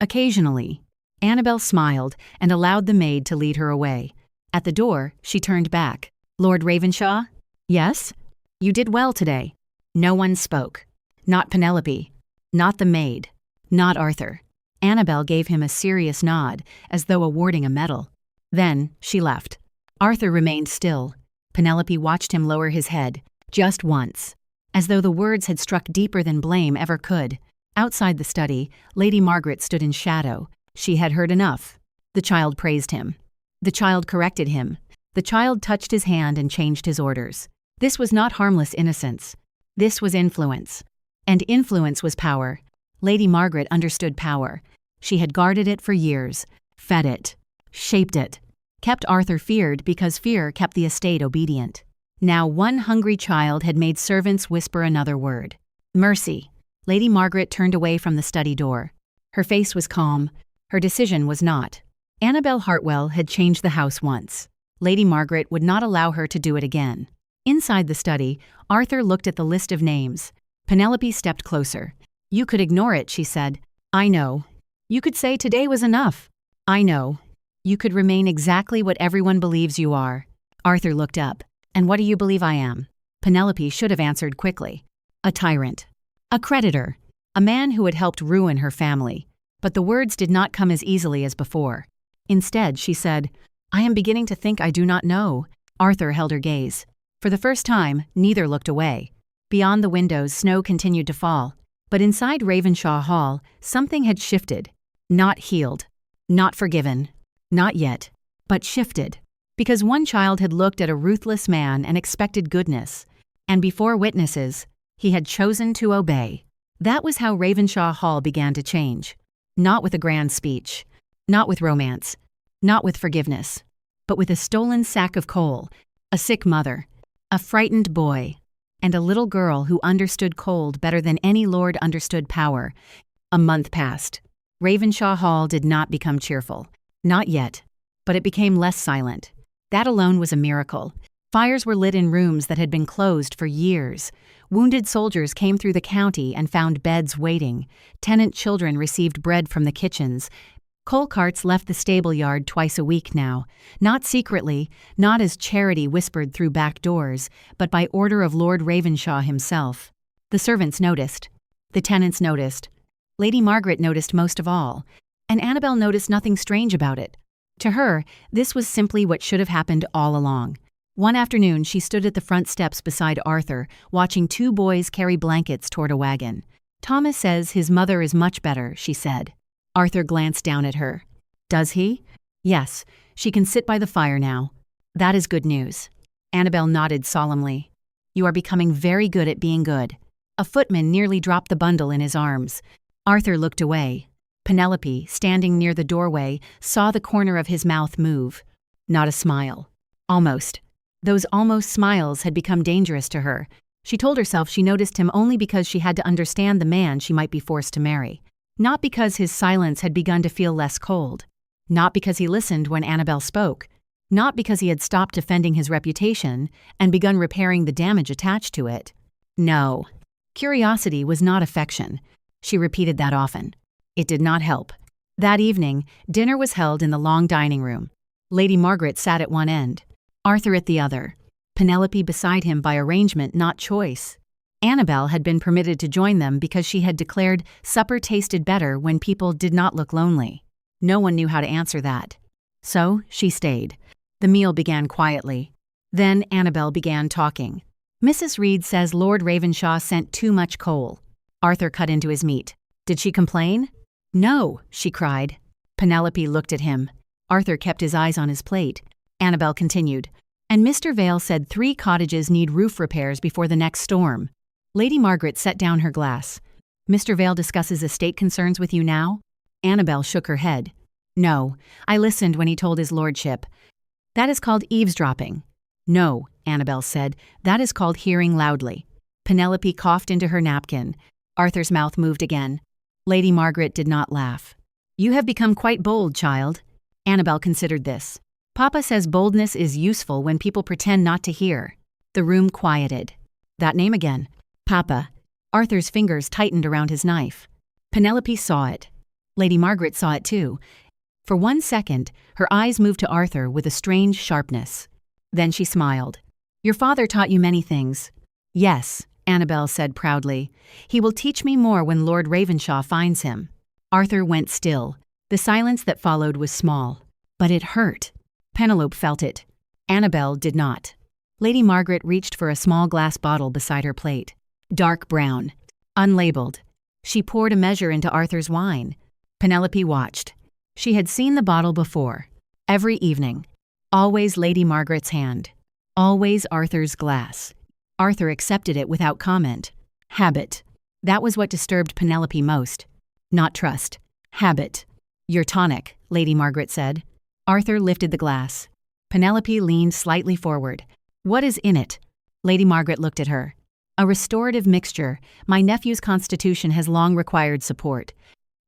S1: Occasionally. Annabel smiled and allowed the maid to lead her away. At the door, she turned back. Lord Ravenshaw? Yes? You did well today. No one spoke. Not Penelope. Not the maid. Not Arthur. Annabel gave him a serious nod, as though awarding a medal. Then, she left. Arthur remained still. Penelope watched him lower his head, just once, as though the words had struck deeper than blame ever could. Outside the study, Lady Margaret stood in shadow. She had heard enough. The child praised him. The child corrected him. The child touched his hand and changed his orders. This was not harmless innocence. This was influence. And influence was power. Lady Margaret understood power. She had guarded it for years, fed it, shaped it, kept Arthur feared because fear kept the estate obedient. Now one hungry child had made servants whisper another word. Mercy. Lady Margaret turned away from the study door. Her face was calm. Her decision was not. Annabel Hartwell had changed the house once. Lady Margaret would not allow her to do it again. Inside the study, Arthur looked at the list of names. Penelope stepped closer. You could ignore it, she said. I know. You could say today was enough. I know. You could remain exactly what everyone believes you are. Arthur looked up. And what do you believe I am? Penelope should have answered quickly. A tyrant. A creditor. A man who had helped ruin her family. But the words did not come as easily as before. Instead, she said, I am beginning to think I do not know. Arthur held her gaze. For the first time, neither looked away. Beyond the windows, snow continued to fall. But inside Ravenshaw Hall, something had shifted. Not healed. Not forgiven. Not yet. But shifted. Because one child had looked at a ruthless man and expected goodness. And before witnesses, he had chosen to obey. That was how Ravenshaw Hall began to change. Not with a grand speech. Not with romance. Not with forgiveness. But with a stolen sack of coal. A sick mother. A frightened boy. And a little girl who understood cold better than any lord understood power. A month passed. Ravenshaw Hall did not become cheerful. Not yet. But it became less silent. That alone was a miracle. Fires were lit in rooms that had been closed for years. Wounded soldiers came through the county and found beds waiting. Tenant children received bread from the kitchens. Coal carts left the stable yard twice a week now, not secretly, not as charity whispered through back doors, but by order of Lord Ravenshaw himself. The servants noticed. The tenants noticed. Lady Margaret noticed most of all, and Annabel noticed nothing strange about it. To her, this was simply what should have happened all along. One afternoon, she stood at the front steps beside Arthur, watching two boys carry blankets toward a wagon. Thomas says his mother is much better, she said. Arthur glanced down at her. Does he? Yes, she can sit by the fire now. That is good news. Annabel nodded solemnly. You are becoming very good at being good. A footman nearly dropped the bundle in his arms. Arthur looked away. Penelope, standing near the doorway, saw the corner of his mouth move. Not a smile. Almost. Those almost smiles had become dangerous to her. She told herself she noticed him only because she had to understand the man she might be forced to marry. Not because his silence had begun to feel less cold. Not because he listened when Annabel spoke. Not because he had stopped defending his reputation and begun repairing the damage attached to it. No. Curiosity was not affection. She repeated that often. It did not help. That evening, dinner was held in the long dining room. Lady Margaret sat at one end, Arthur at the other, Penelope beside him by arrangement, not choice. Annabel had been permitted to join them because she had declared supper tasted better when people did not look lonely. No one knew how to answer that. So, she stayed. The meal began quietly. Then Annabel began talking. Mrs. Reed says Lord Ravenshaw sent too much coal. Arthur cut into his meat. Did she complain? No, she cried. Penelope looked at him. Arthur kept his eyes on his plate. Annabel continued. And Mr. Vale said 3 cottages need roof repairs before the next storm. Lady Margaret set down her glass. Mr. Vale discusses estate concerns with you now? Annabel shook her head. No, I listened when he told his lordship. That is called eavesdropping. No, Annabel said, that is called hearing loudly. Penelope coughed into her napkin. Arthur's mouth moved again. Lady Margaret did not laugh. You have become quite bold, child. Annabel considered this. Papa says boldness is useful when people pretend not to hear. The room quieted. That name again. Papa. Arthur's fingers tightened around his knife. Penelope saw it. Lady Margaret saw it too. For 1 second, her eyes moved to Arthur with a strange sharpness. Then she smiled. Your father taught you many things. Yes, Annabel said proudly. He will teach me more when Lord Ravenshaw finds him. Arthur went still. The silence that followed was small, but it hurt. Penelope felt it. Annabel did not. Lady Margaret reached for a small glass bottle beside her plate. Dark brown. Unlabeled. She poured a measure into Arthur's wine. Penelope watched. She had seen the bottle before. Every evening. Always Lady Margaret's hand. Always Arthur's glass. Arthur accepted it without comment. Habit. That was what disturbed Penelope most. Not trust. Habit. Your tonic, Lady Margaret said. Arthur lifted the glass. Penelope leaned slightly forward. What is in it? Lady Margaret looked at her. A restorative mixture. My nephew's constitution has long required support.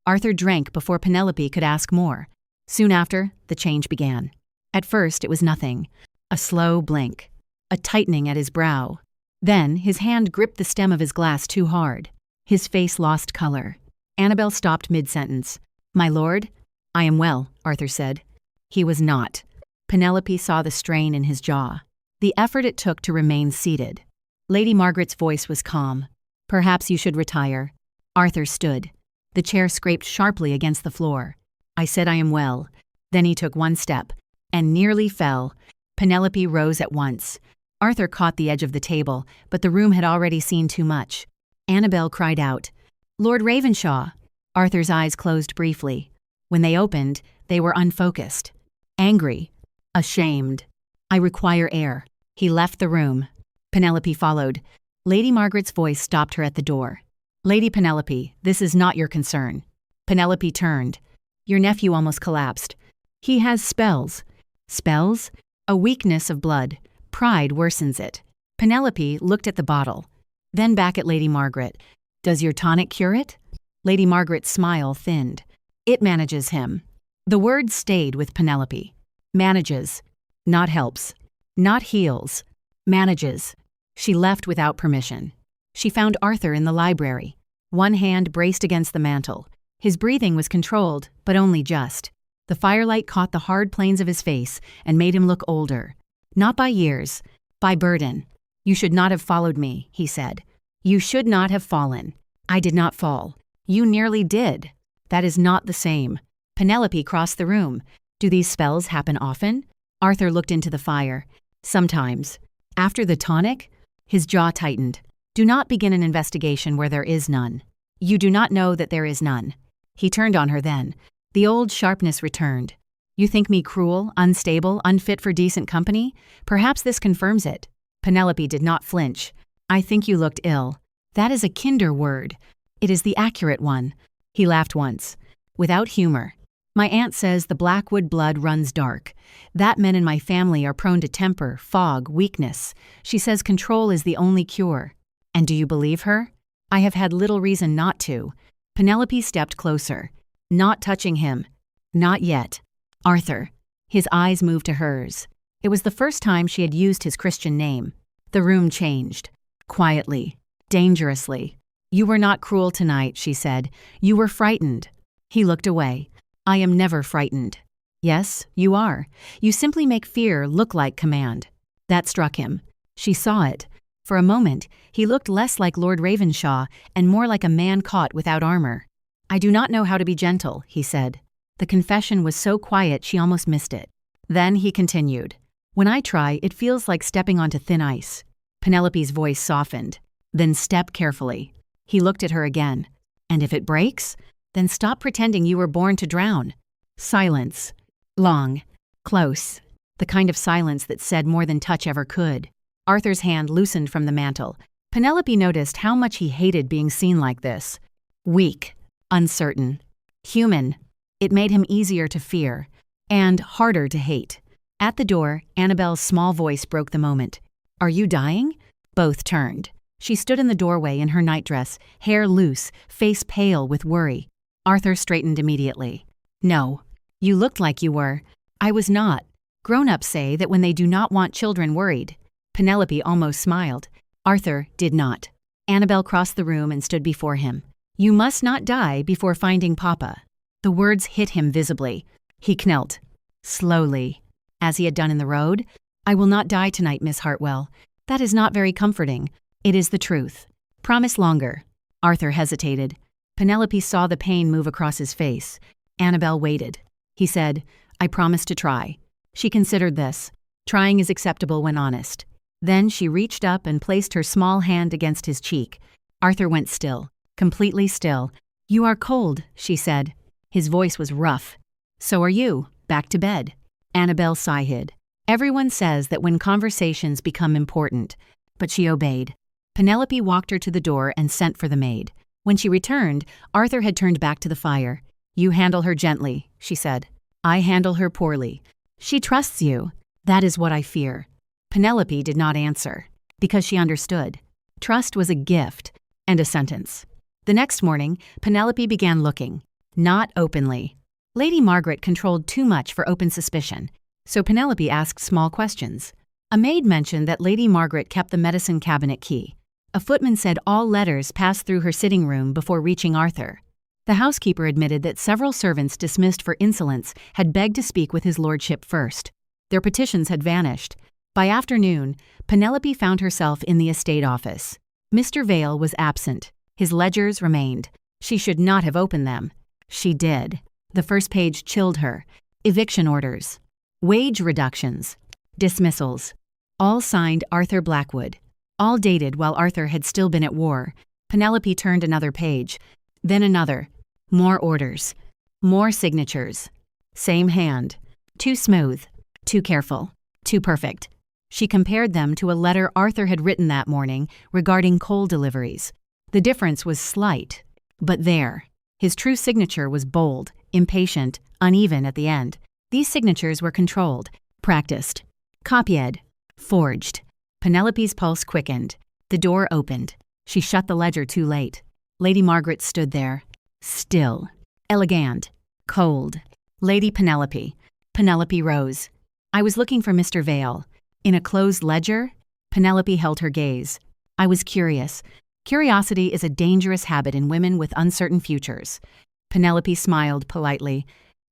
S1: Arthur drank before Penelope could ask more. Soon after, the change began. At first, it was nothing. A slow blink. A tightening at his brow. Then, his hand gripped the stem of his glass too hard. His face lost color. Annabel stopped mid-sentence. My lord? I am well, Arthur said. He was not. Penelope saw the strain in his jaw. The effort it took to remain seated. Lady Margaret's voice was calm. Perhaps you should retire. Arthur stood. The chair scraped sharply against the floor. I said I am well. Then he took one step, and nearly fell. Penelope rose at once. Arthur caught the edge of the table, but the room had already seen too much. Annabel cried out, Lord Ravenshaw! Arthur's eyes closed briefly. When they opened, they were unfocused. Angry. Ashamed. I require air. He left the room. Penelope followed. Lady Margaret's voice stopped her at the door. Lady Penelope, this is not your concern. Penelope turned. Your nephew almost collapsed. He has spells. Spells? A weakness of blood. Pride worsens it. Penelope looked at the bottle. Then back at Lady Margaret. Does your tonic cure it? Lady Margaret's smile thinned. It manages him. The word stayed with Penelope. Manages. Not helps. Not heals. Manages. She left without permission. She found Arthur in the library. One hand braced against the mantel. His breathing was controlled, but only just. The firelight caught the hard planes of his face and made him look older. Not by years, by burden. You should not have followed me, he said. You should not have fallen. I did not fall. You nearly did. That is not the same. Penelope crossed the room. Do these spells happen often? Arthur looked into the fire. Sometimes. After the tonic? His jaw tightened. Do not begin an investigation where there is none. You do not know that there is none. He turned on her then. The old sharpness returned. You think me cruel, unstable, unfit for decent company? Perhaps this confirms it. Penelope did not flinch. I think you looked ill. That is a kinder word. It is the accurate one. He laughed once. Without humor. My aunt says the Blackwood blood runs dark. That men in my family are prone to temper, fog, weakness. She says control is the only cure. And do you believe her? I have had little reason not to. Penelope stepped closer. Not touching him. Not yet. Arthur. His eyes moved to hers. It was the first time she had used his Christian name. The room changed. Quietly. Dangerously. You were not cruel tonight, she said. You were frightened. He looked away. I am never frightened. Yes, you are. You simply make fear look like command. That struck him. She saw it. For a moment, he looked less like Lord Ravenshaw and more like a man caught without armor. I do not know how to be gentle, he said. The confession was so quiet she almost missed it. Then he continued. When I try, it feels like stepping onto thin ice. Penelope's voice softened. Then step carefully. He looked at her again. And if it breaks? Then stop pretending you were born to drown. Silence. Long. Close. The kind of silence that said more than touch ever could. Arthur's hand loosened from the mantel. Penelope noticed how much he hated being seen like this. Weak. Uncertain. Human. It made him easier to fear. And harder to hate. At the door, Annabel's small voice broke the moment. Are you dying? Both turned. She stood in the doorway in her nightdress, hair loose, face pale with worry. Arthur straightened immediately. No. You looked like you were. I was not. Grown-ups say that when they do not want children worried. Penelope almost smiled. Arthur did not. Annabel crossed the room and stood before him. You must not die before finding Papa. The words hit him visibly. He knelt. Slowly. As he had done in the road. I will not die tonight, Miss Hartwell. That is not very comforting. It is the truth. Promise longer. Arthur hesitated. Penelope saw the pain move across his face. Annabel waited. He said, "I promise to try." She considered this. Trying is acceptable when honest. Then she reached up and placed her small hand against his cheek. Arthur went still, completely still. "You are cold," she said. His voice was rough. "So are you. Back to bed." Annabel sighed. Everyone says that when conversations become important, but she obeyed. Penelope walked her to the door and sent for the maid. When she returned, Arthur had turned back to the fire. "You handle her gently," she said. "I handle her poorly. She trusts you. That is what I fear." Penelope did not answer, because she understood. Trust was a gift and a sentence. The next morning, Penelope began looking. Not openly. Lady Margaret controlled too much for open suspicion, so Penelope asked small questions. A maid mentioned that Lady Margaret kept the medicine cabinet key. A footman said all letters passed through her sitting room before reaching Arthur. The housekeeper admitted that several servants dismissed for insolence had begged to speak with his lordship first. Their petitions had vanished. By afternoon, Penelope found herself in the estate office. Mr. Vale was absent. His ledgers remained. She should not have opened them. She did. The first page chilled her. Eviction orders. Wage reductions. Dismissals. All signed Arthur Blackwood. All dated while Arthur had still been at war. Penelope turned another page. Then another. More orders. More signatures. Same hand. Too smooth. Too careful. Too perfect. She compared them to a letter Arthur had written that morning regarding coal deliveries. The difference was slight, but there. His true signature was bold, impatient, uneven at the end. These signatures were controlled, practiced, copied, forged. Penelope's pulse quickened. The door opened. She shut the ledger too late. Lady Margaret stood there, still, elegant, cold. "Lady Penelope." Penelope rose. "I was looking for Mr. Vale." "In a closed ledger?" Penelope held her gaze. "I was curious. Curiosity is a dangerous habit in women with uncertain futures." Penelope smiled politely.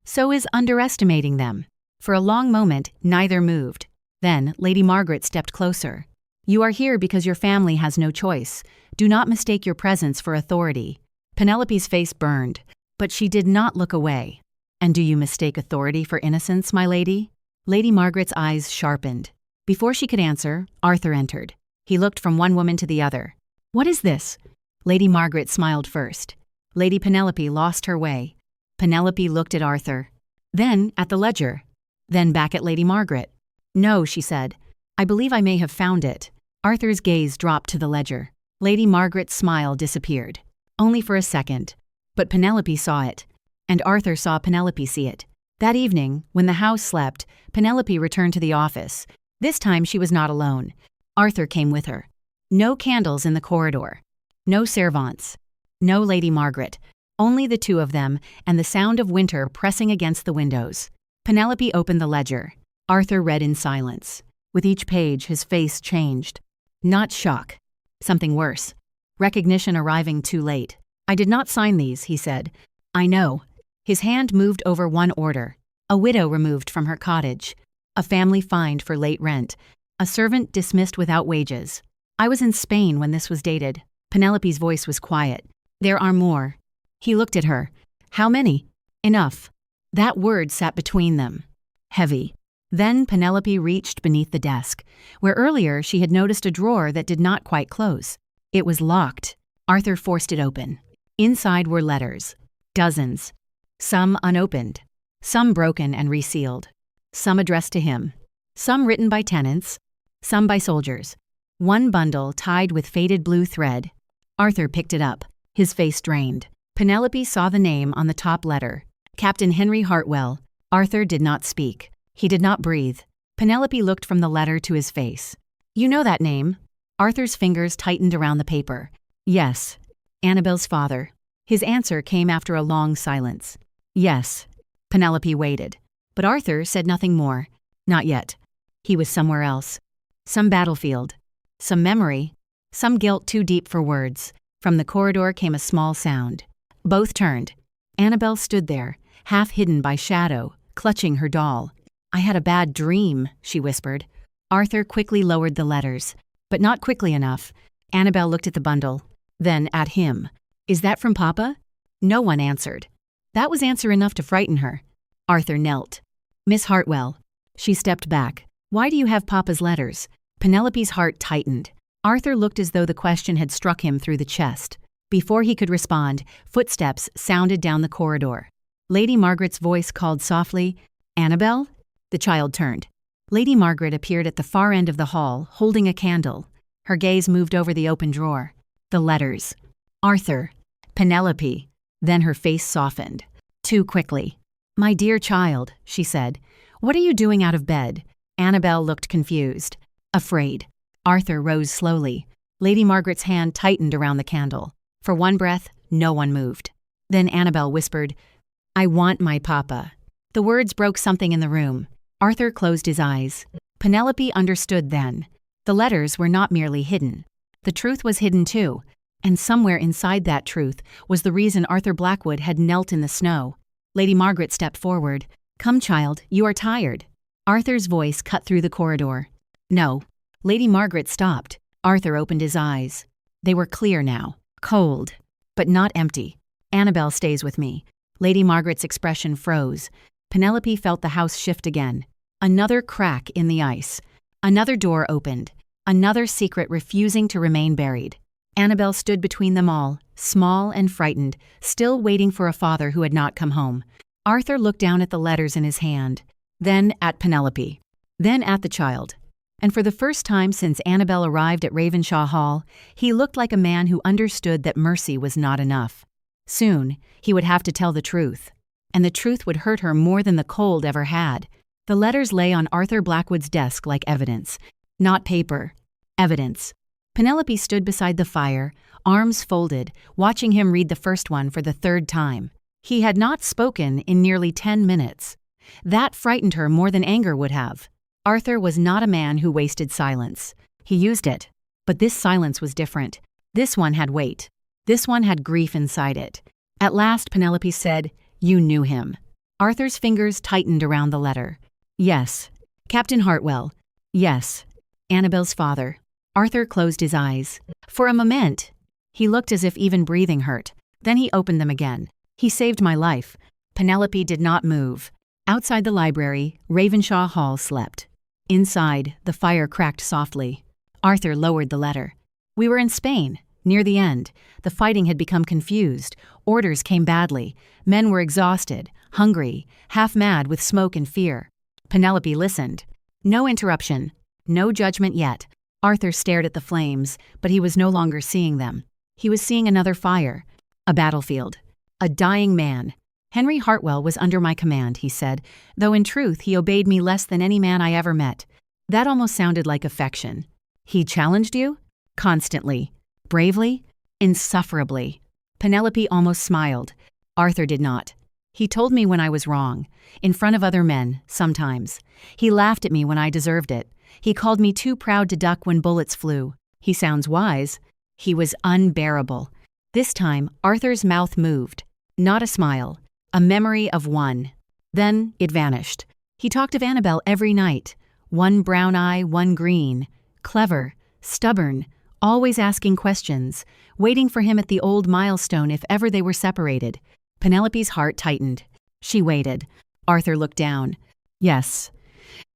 S1: "So is underestimating them." For a long moment, neither moved. Then Lady Margaret stepped closer. "You are here because your family has no choice. Do not mistake your presence for authority." Penelope's face burned, but she did not look away. "And do you mistake authority for innocence, my lady?" Lady Margaret's eyes sharpened. Before she could answer, Arthur entered. He looked from one woman to the other. "What is this?" Lady Margaret smiled first. Lady Penelope lost her way. Penelope looked at Arthur. Then at the ledger. Then back at Lady Margaret. "No," she said. "I believe I may have found it." Arthur's gaze dropped to the ledger. Lady Margaret's smile disappeared. Only for a second. But Penelope saw it. And Arthur saw Penelope see it. That evening, when the house slept, Penelope returned to the office. This time she was not alone. Arthur came with her. No candles in the corridor. No servants. No Lady Margaret. Only the two of them and the sound of winter pressing against the windows. Penelope opened the ledger. Arthur read in silence. With each page, his face changed. Not shock. Something worse. Recognition arriving too late. "I did not sign these," he said. "I know." His hand moved over one order. A widow removed from her cottage. A family fined for late rent. A servant dismissed without wages. "I was in Spain when this was dated." Penelope's voice was quiet. "There are more." He looked at her. "How many?" "Enough." That word sat between them. Heavy. Then Penelope reached beneath the desk, where earlier she had noticed a drawer that did not quite close. It was locked. Arthur forced it open. Inside were letters. Dozens. Some unopened. Some broken and resealed. Some addressed to him. Some written by tenants. Some by soldiers. One bundle tied with faded blue thread. Arthur picked it up, his face drained. Penelope saw the name on the top letter. Captain Henry Hartwell. Arthur did not speak. He did not breathe. Penelope looked from the letter to his face. "You know that name?" Arthur's fingers tightened around the paper. "Yes." "Annabel's father." His answer came after a long silence. "Yes." Penelope waited. But Arthur said nothing more. Not yet. He was somewhere else. Some battlefield. Some memory. Some guilt too deep for words. From the corridor came a small sound. Both turned. Annabel stood there, half hidden by shadow, clutching her doll. "I had a bad dream," she whispered. Arthur quickly lowered the letters, but not quickly enough. Annabel looked at the bundle, then at him. "Is that from Papa?" No one answered. That was answer enough to frighten her. Arthur knelt. Miss Hartwell. She stepped back. Why do you have Papa's letters? Penelope's heart tightened. Arthur looked as though the question had struck him through the chest. Before he could respond, footsteps sounded down the corridor. Lady Margaret's voice called softly, "Annabel?" The child turned. Lady Margaret appeared at the far end of the hall, holding a candle. Her gaze moved over the open drawer. The letters. Arthur. Penelope. Then her face softened. Too quickly. "My dear child," she said. "What are you doing out of bed?" Annabel looked confused. Afraid. Arthur rose slowly. Lady Margaret's hand tightened around the candle. For one breath, no one moved. Then Annabel whispered, "I want my papa." The words broke something in the room. Arthur closed his eyes. Penelope understood then. The letters were not merely hidden. The truth was hidden too, and somewhere inside that truth was the reason Arthur Blackwood had knelt in the snow. Lady Margaret stepped forward. "Come, child, you are tired." Arthur's voice cut through the corridor. "No." Lady Margaret stopped. Arthur opened his eyes. They were clear now, cold, but not empty. "Annabel stays with me." Lady Margaret's expression froze. Penelope felt the house shift again. Another crack in the ice. Another door opened. Another secret refusing to remain buried. Annabel stood between them all, small and frightened, still waiting for a father who had not come home. Arthur looked down at the letters in his hand, then at Penelope, then at the child. And for the first time since Annabel arrived at Ravenshaw Hall, he looked like a man who understood that mercy was not enough. Soon, he would have to tell the truth. And the truth would hurt her more than the cold ever had. The letters lay on Arthur Blackwood's desk like evidence. Not paper. Evidence. Penelope stood beside the fire, arms folded, watching him read the first one for the third time. He had not spoken in nearly 10 minutes. That frightened her more than anger would have. Arthur was not a man who wasted silence. He used it. But this silence was different. This one had weight. This one had grief inside it. At last Penelope said, "You knew him." Arthur's fingers tightened around the letter. "Yes." "Captain Hartwell." "Yes." "Annabel's father." Arthur closed his eyes. For a moment, he looked as if even breathing hurt. Then he opened them again. "He saved my life." Penelope did not move. Outside the library, Ravenshaw Hall slept. Inside, the fire cracked softly. Arthur lowered the letter. "We were in Spain, near the end. The fighting had become confused. Orders came badly. Men were exhausted, hungry, half mad with smoke and fear." Penelope listened. No interruption. No judgment yet. Arthur stared at the flames, but he was no longer seeing them. He was seeing another fire. A battlefield. A dying man. "Henry Hartwell was under my command," he said, "though in truth he obeyed me less than any man I ever met." That almost sounded like affection. "He challenged you?" "Constantly." "Bravely?" "Insufferably." Penelope almost smiled. Arthur did not. "He told me when I was wrong. In front of other men, sometimes. He laughed at me when I deserved it. He called me too proud to duck when bullets flew. He sounds wise. He was unbearable." This time, Arthur's mouth moved. Not a smile. A memory of one. Then it vanished. He talked of Annabel every night. One brown eye, one green. Clever, stubborn, always asking questions, waiting for him at the old milestone if ever they were separated. Penelope's heart tightened. She waited. Arthur looked down. "Yes."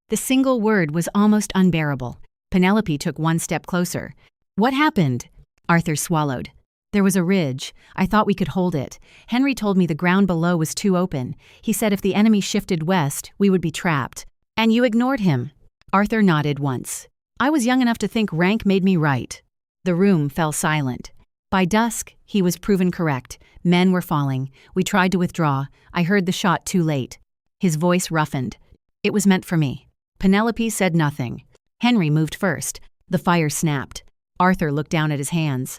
S1: The single word was almost unbearable. Penelope took one step closer. "What happened?" Arthur swallowed. "There was a ridge. I thought we could hold it. Henry told me the ground below was too open. He said if the enemy shifted west, we would be trapped. And you ignored him." Arthur nodded once. "I was young enough to think rank made me right." The room fell silent. By dusk, he was proven correct. Men were falling. We tried to withdraw. I heard the shot too late. His voice roughened. "It was meant for me." Penelope said nothing. Henry moved first. The fire snapped. Arthur looked down at his hands.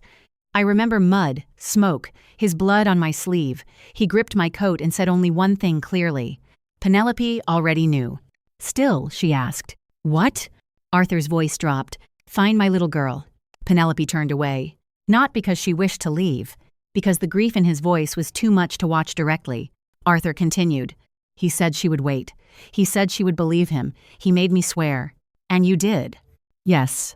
S1: "I remember mud, smoke, his blood on my sleeve. He gripped my coat and said only one thing clearly." Penelope already knew. "Still?" she asked. "What?" Arthur's voice dropped. "Find my little girl." Penelope turned away. Not because she wished to leave, because the grief in his voice was too much to watch directly. Arthur continued. "He said she would wait. He said she would believe him. He made me swear." "And you did?" "Yes."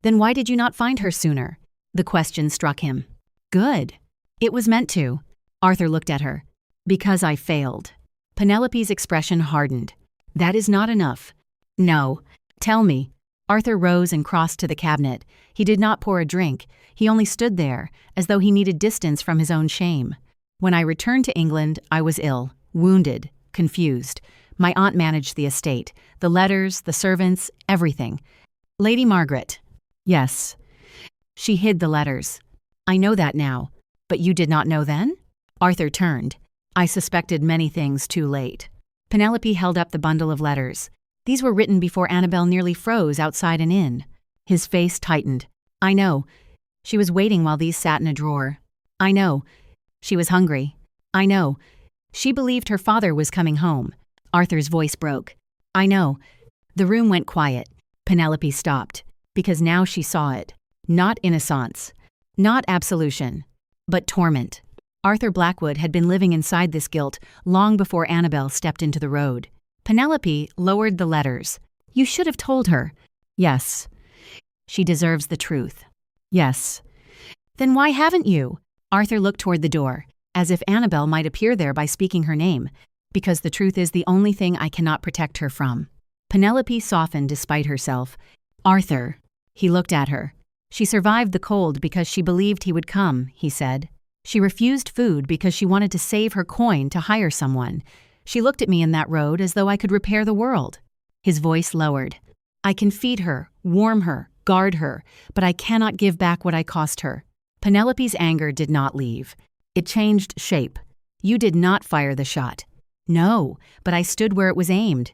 S1: "Then why did you not find her sooner?" The question struck him. "Good. It was meant to." Arthur looked at her. Because I failed. Penelope's expression hardened. That is not enough. No. Tell me. Arthur rose and crossed to the cabinet. He did not pour a drink. He only stood there, as though he needed distance from his own shame. When I returned to England, I was ill, wounded, confused. My aunt managed the estate, the letters, the servants, everything. Lady Margaret. Yes. She hid the letters. I know that now. But you did not know then? Arthur turned. I suspected many things too late. Penelope held up the bundle of letters. These were written before Annabel nearly froze outside an inn. His face tightened. I know. She was waiting while these sat in a drawer. I know. She was hungry. I know. She believed her father was coming home. Arthur's voice broke. I know. The room went quiet. Penelope stopped, because now she saw it. Not innocence. Not absolution. But torment. Arthur Blackwood had been living inside this guilt long before Annabel stepped into the road. Penelope lowered the letters. You should have told her. Yes. She deserves the truth. Yes. Then why haven't you? Arthur looked toward the door, as if Annabel might appear there by speaking her name, because the truth is the only thing I cannot protect her from. Penelope softened despite herself. Arthur. He looked at her. She survived the cold because she believed he would come, he said. She refused food because she wanted to save her coin to hire someone. She looked at me in that road as though I could repair the world. His voice lowered. I can feed her, warm her, guard her, but I cannot give back what I cost her. Penelope's anger did not leave. It changed shape. You did not fire the shot. No, but I stood where it was aimed.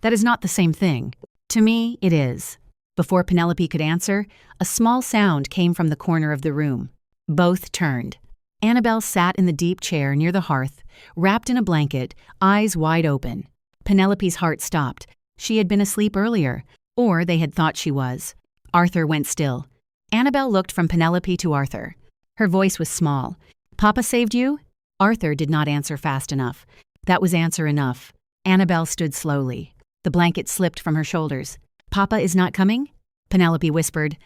S1: That is not the same thing. To me, it is. Before Penelope could answer, a small sound came from the corner of the room. Both turned. Annabel sat in the deep chair near the hearth, wrapped in a blanket, eyes wide open. Penelope's heart stopped. She had been asleep earlier, or they had thought she was. Arthur went still. Annabel looked from Penelope to Arthur. Her voice was small. Papa saved you? Arthur did not answer fast enough. That was answer enough. Annabel stood slowly. The blanket slipped from her shoulders. Papa is not coming? Penelope whispered.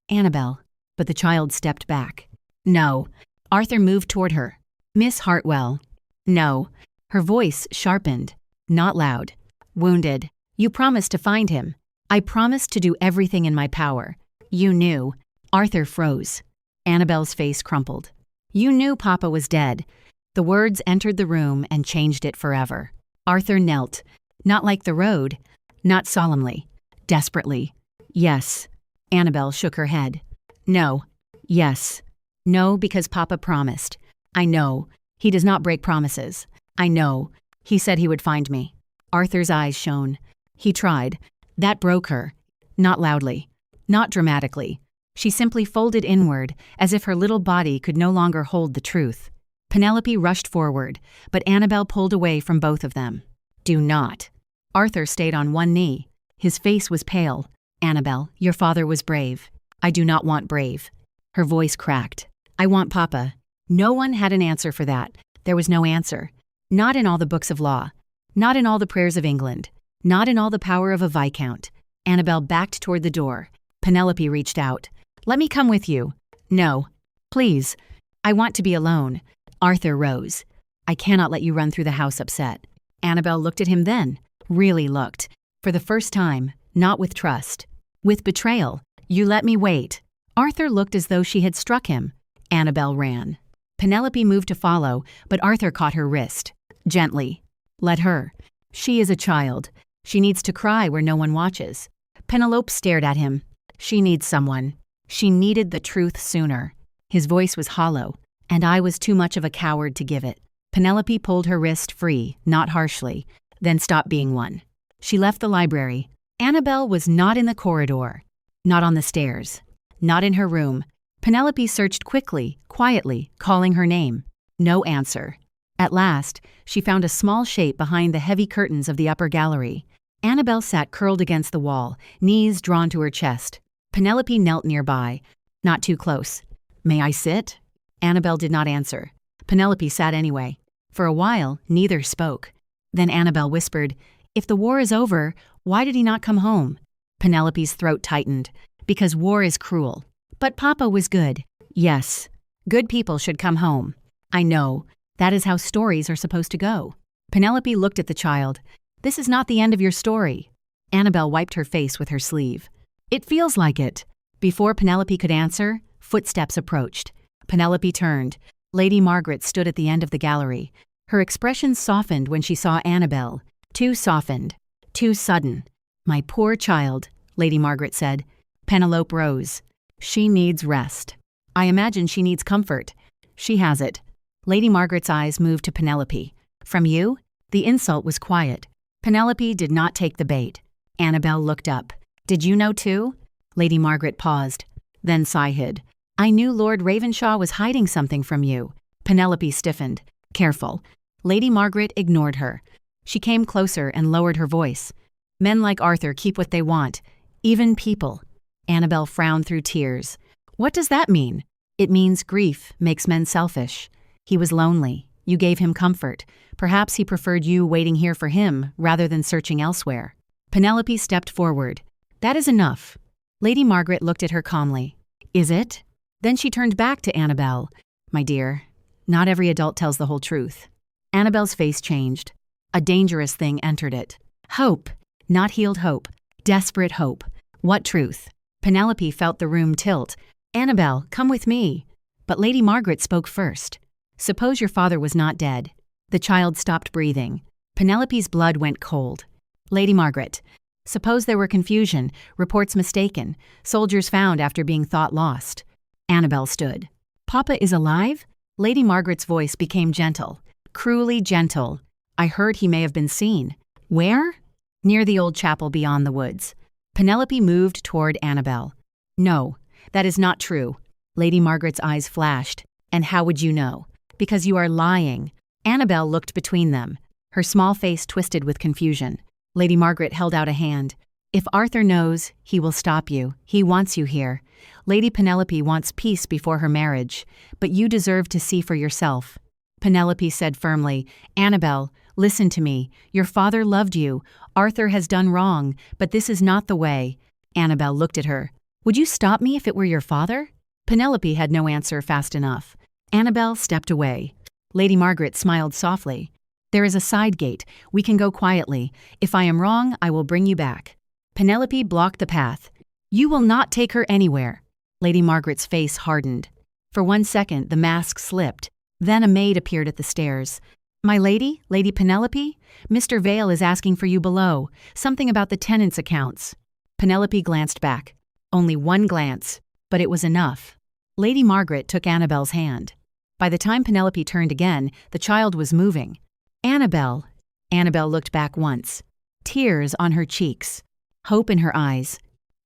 S1: Annabel. But the child stepped back. No. Arthur moved toward her. Miss Hartwell. No. Her voice sharpened. Not loud. Wounded. You promised to find him. I promised to do everything in my power. You knew. Arthur froze. Annabel's face crumpled. You knew Papa was dead. The words entered the room and changed it forever. Arthur knelt. Not like the road. Not solemnly. Desperately. Yes. Annabel shook her head. No. Yes. No, because Papa promised. I know. He does not break promises. I know. He said he would find me. Arthur's eyes shone. He tried. That broke her. Not loudly. Not dramatically. She simply folded inward, as if her little body could no longer hold the truth. Penelope rushed forward, but Annabel pulled away from both of them. Do not. Arthur stayed on one knee. His face was pale. Annabel, your father was brave. I do not want brave. Her voice cracked. I want Papa. No one had an answer for that. There was no answer. Not in all the books of law. Not in all the prayers of England. Not in all the power of a viscount. Annabel backed toward the door. Penelope reached out. Let me come with you. No. Please. I want to be alone. Arthur rose. I cannot let you run through the house upset. Annabel looked at him then. Really looked. For the first time, not with trust. With betrayal. You let me wait. Arthur looked as though she had struck him. Annabel ran. Penelope moved to follow, but Arthur caught her wrist. Gently. Let her. She is a child. She needs to cry where no one watches. Penelope stared at him. She needs someone. She needed the truth sooner. His voice was hollow, and I was too much of a coward to give it. Penelope pulled her wrist free, not harshly, then stopped being one. She left the library. Annabel was not in the corridor. Not on the stairs. Not in her room. Penelope searched quickly, quietly, calling her name. No answer. At last, she found a small shape behind the heavy curtains of the upper gallery. Annabel sat curled against the wall, knees drawn to her chest. Penelope knelt nearby, not too close. May I sit? Annabel did not answer. Penelope sat anyway. For a while, neither spoke. Then Annabel whispered, If the war is over, why did he not come home? Penelope's throat tightened. Because war is cruel. But Papa was good. Yes. Good people should come home. I know. That is how stories are supposed to go. Penelope looked at the child. This is not the end of your story. Annabel wiped her face with her sleeve. It feels like it. Before Penelope could answer, footsteps approached. Penelope turned. Lady Margaret stood at the end of the gallery. Her expression softened when she saw Annabel. Too softened. Too sudden. My poor child, Lady Margaret said. Penelope rose. She needs rest. I imagine she needs comfort. She has it. Lady Margaret's eyes moved to Penelope. From you? The insult was quiet. Penelope did not take the bait. Annabel looked up. Did you know too? Lady Margaret paused. Then sighed. I knew Lord Ravenshaw was hiding something from you. Penelope stiffened. Careful. Lady Margaret ignored her. She came closer and lowered her voice. Men like Arthur keep what they want, even people. Annabel frowned through tears. What does that mean? It means grief makes men selfish. He was lonely. You gave him comfort. Perhaps he preferred you waiting here for him rather than searching elsewhere. Penelope stepped forward. That is enough. Lady Margaret looked at her calmly. Is it? Then she turned back to Annabel. My dear, not every adult tells the whole truth. Annabel's face changed. A dangerous thing entered it. Hope. Not healed hope. Desperate hope. What truth? Penelope felt the room tilt. Annabel, come with me. But Lady Margaret spoke first. Suppose your father was not dead. The child stopped breathing. Penelope's blood went cold. Lady Margaret, suppose there were confusion, reports mistaken, soldiers found after being thought lost. Annabel stood. Papa is alive? Lady Margaret's voice became gentle, cruelly gentle. I heard he may have been seen. Where? Near the old chapel beyond the woods. Penelope moved toward Annabel. No, that is not true. Lady Margaret's eyes flashed. And how would you know? Because you are lying. Annabel looked between them. Her small face twisted with confusion. Lady Margaret held out a hand. If Arthur knows, he will stop you. He wants you here. Lady Penelope wants peace before her marriage, but you deserve to see for yourself. Penelope said firmly, Annabel, listen to me. Your father loved you. Arthur has done wrong, but this is not the way. Annabel looked at her. Would you stop me if it were your father? Penelope had no answer fast enough. Annabel stepped away. Lady Margaret smiled softly. There is a side gate. We can go quietly. If I am wrong, I will bring you back. Penelope blocked the path. You will not take her anywhere. Lady Margaret's face hardened. For 1 second, the mask slipped. Then a maid appeared at the stairs. My lady, Lady Penelope, Mr. Vale is asking for you below. Something about the tenants' accounts. Penelope glanced back. Only one glance, but it was enough. Lady Margaret took Annabel's hand. By the time Penelope turned again, the child was moving. Annabel. Annabel looked back once. Tears on her cheeks. Hope in her eyes.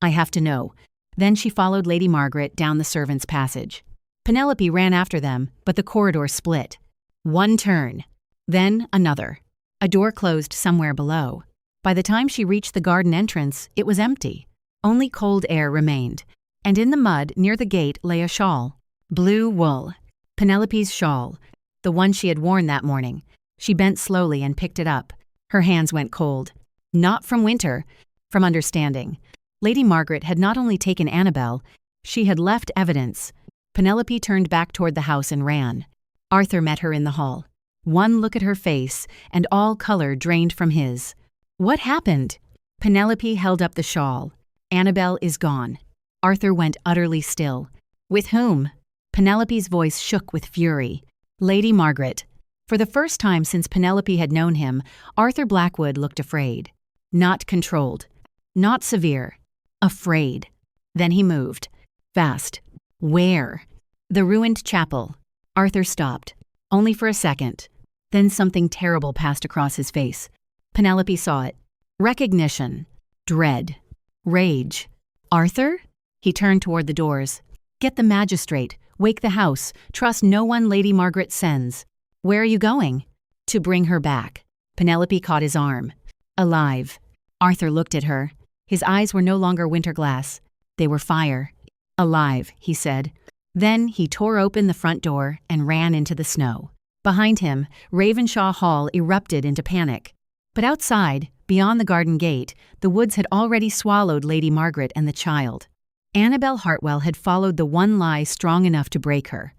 S1: I have to know. Then she followed Lady Margaret down the servants' passage. Penelope ran after them, but the corridor split. One turn. Then another. A door closed somewhere below. By the time she reached the garden entrance, it was empty. Only cold air remained. And in the mud near the gate lay a shawl. Blue wool. Penelope's shawl. The one she had worn that morning. She bent slowly and picked it up. Her hands went cold. Not from winter, from understanding. Lady Margaret had not only taken Annabel, she had left evidence. Penelope turned back toward the house and ran. Arthur met her in the hall. One look at her face, and all color drained from his. What happened? Penelope held up the shawl. Annabel is gone. Arthur went utterly still. With whom? Penelope's voice shook with fury. Lady Margaret. For the first time since Penelope had known him, Arthur Blackwood looked afraid. Not controlled. Not severe. Afraid. Then he moved. Fast. Where? The ruined chapel. Arthur stopped. Only for a second. Then something terrible passed across his face. Penelope saw it. Recognition. Dread. Rage. Arthur? He turned toward the doors. Get the magistrate. Wake the house. Trust no one Lady Margaret sends. Where are you going? To bring her back. Penelope caught his arm. Alive. Arthur looked at her. His eyes were no longer winter glass. They were fire. Alive, he said. Then he tore open the front door and ran into the snow. Behind him, Ravenshaw Hall erupted into panic. But outside, beyond the garden gate, the woods had already swallowed Lady Margaret and the child. Annabel Hartwell had followed the one lie strong enough to break her.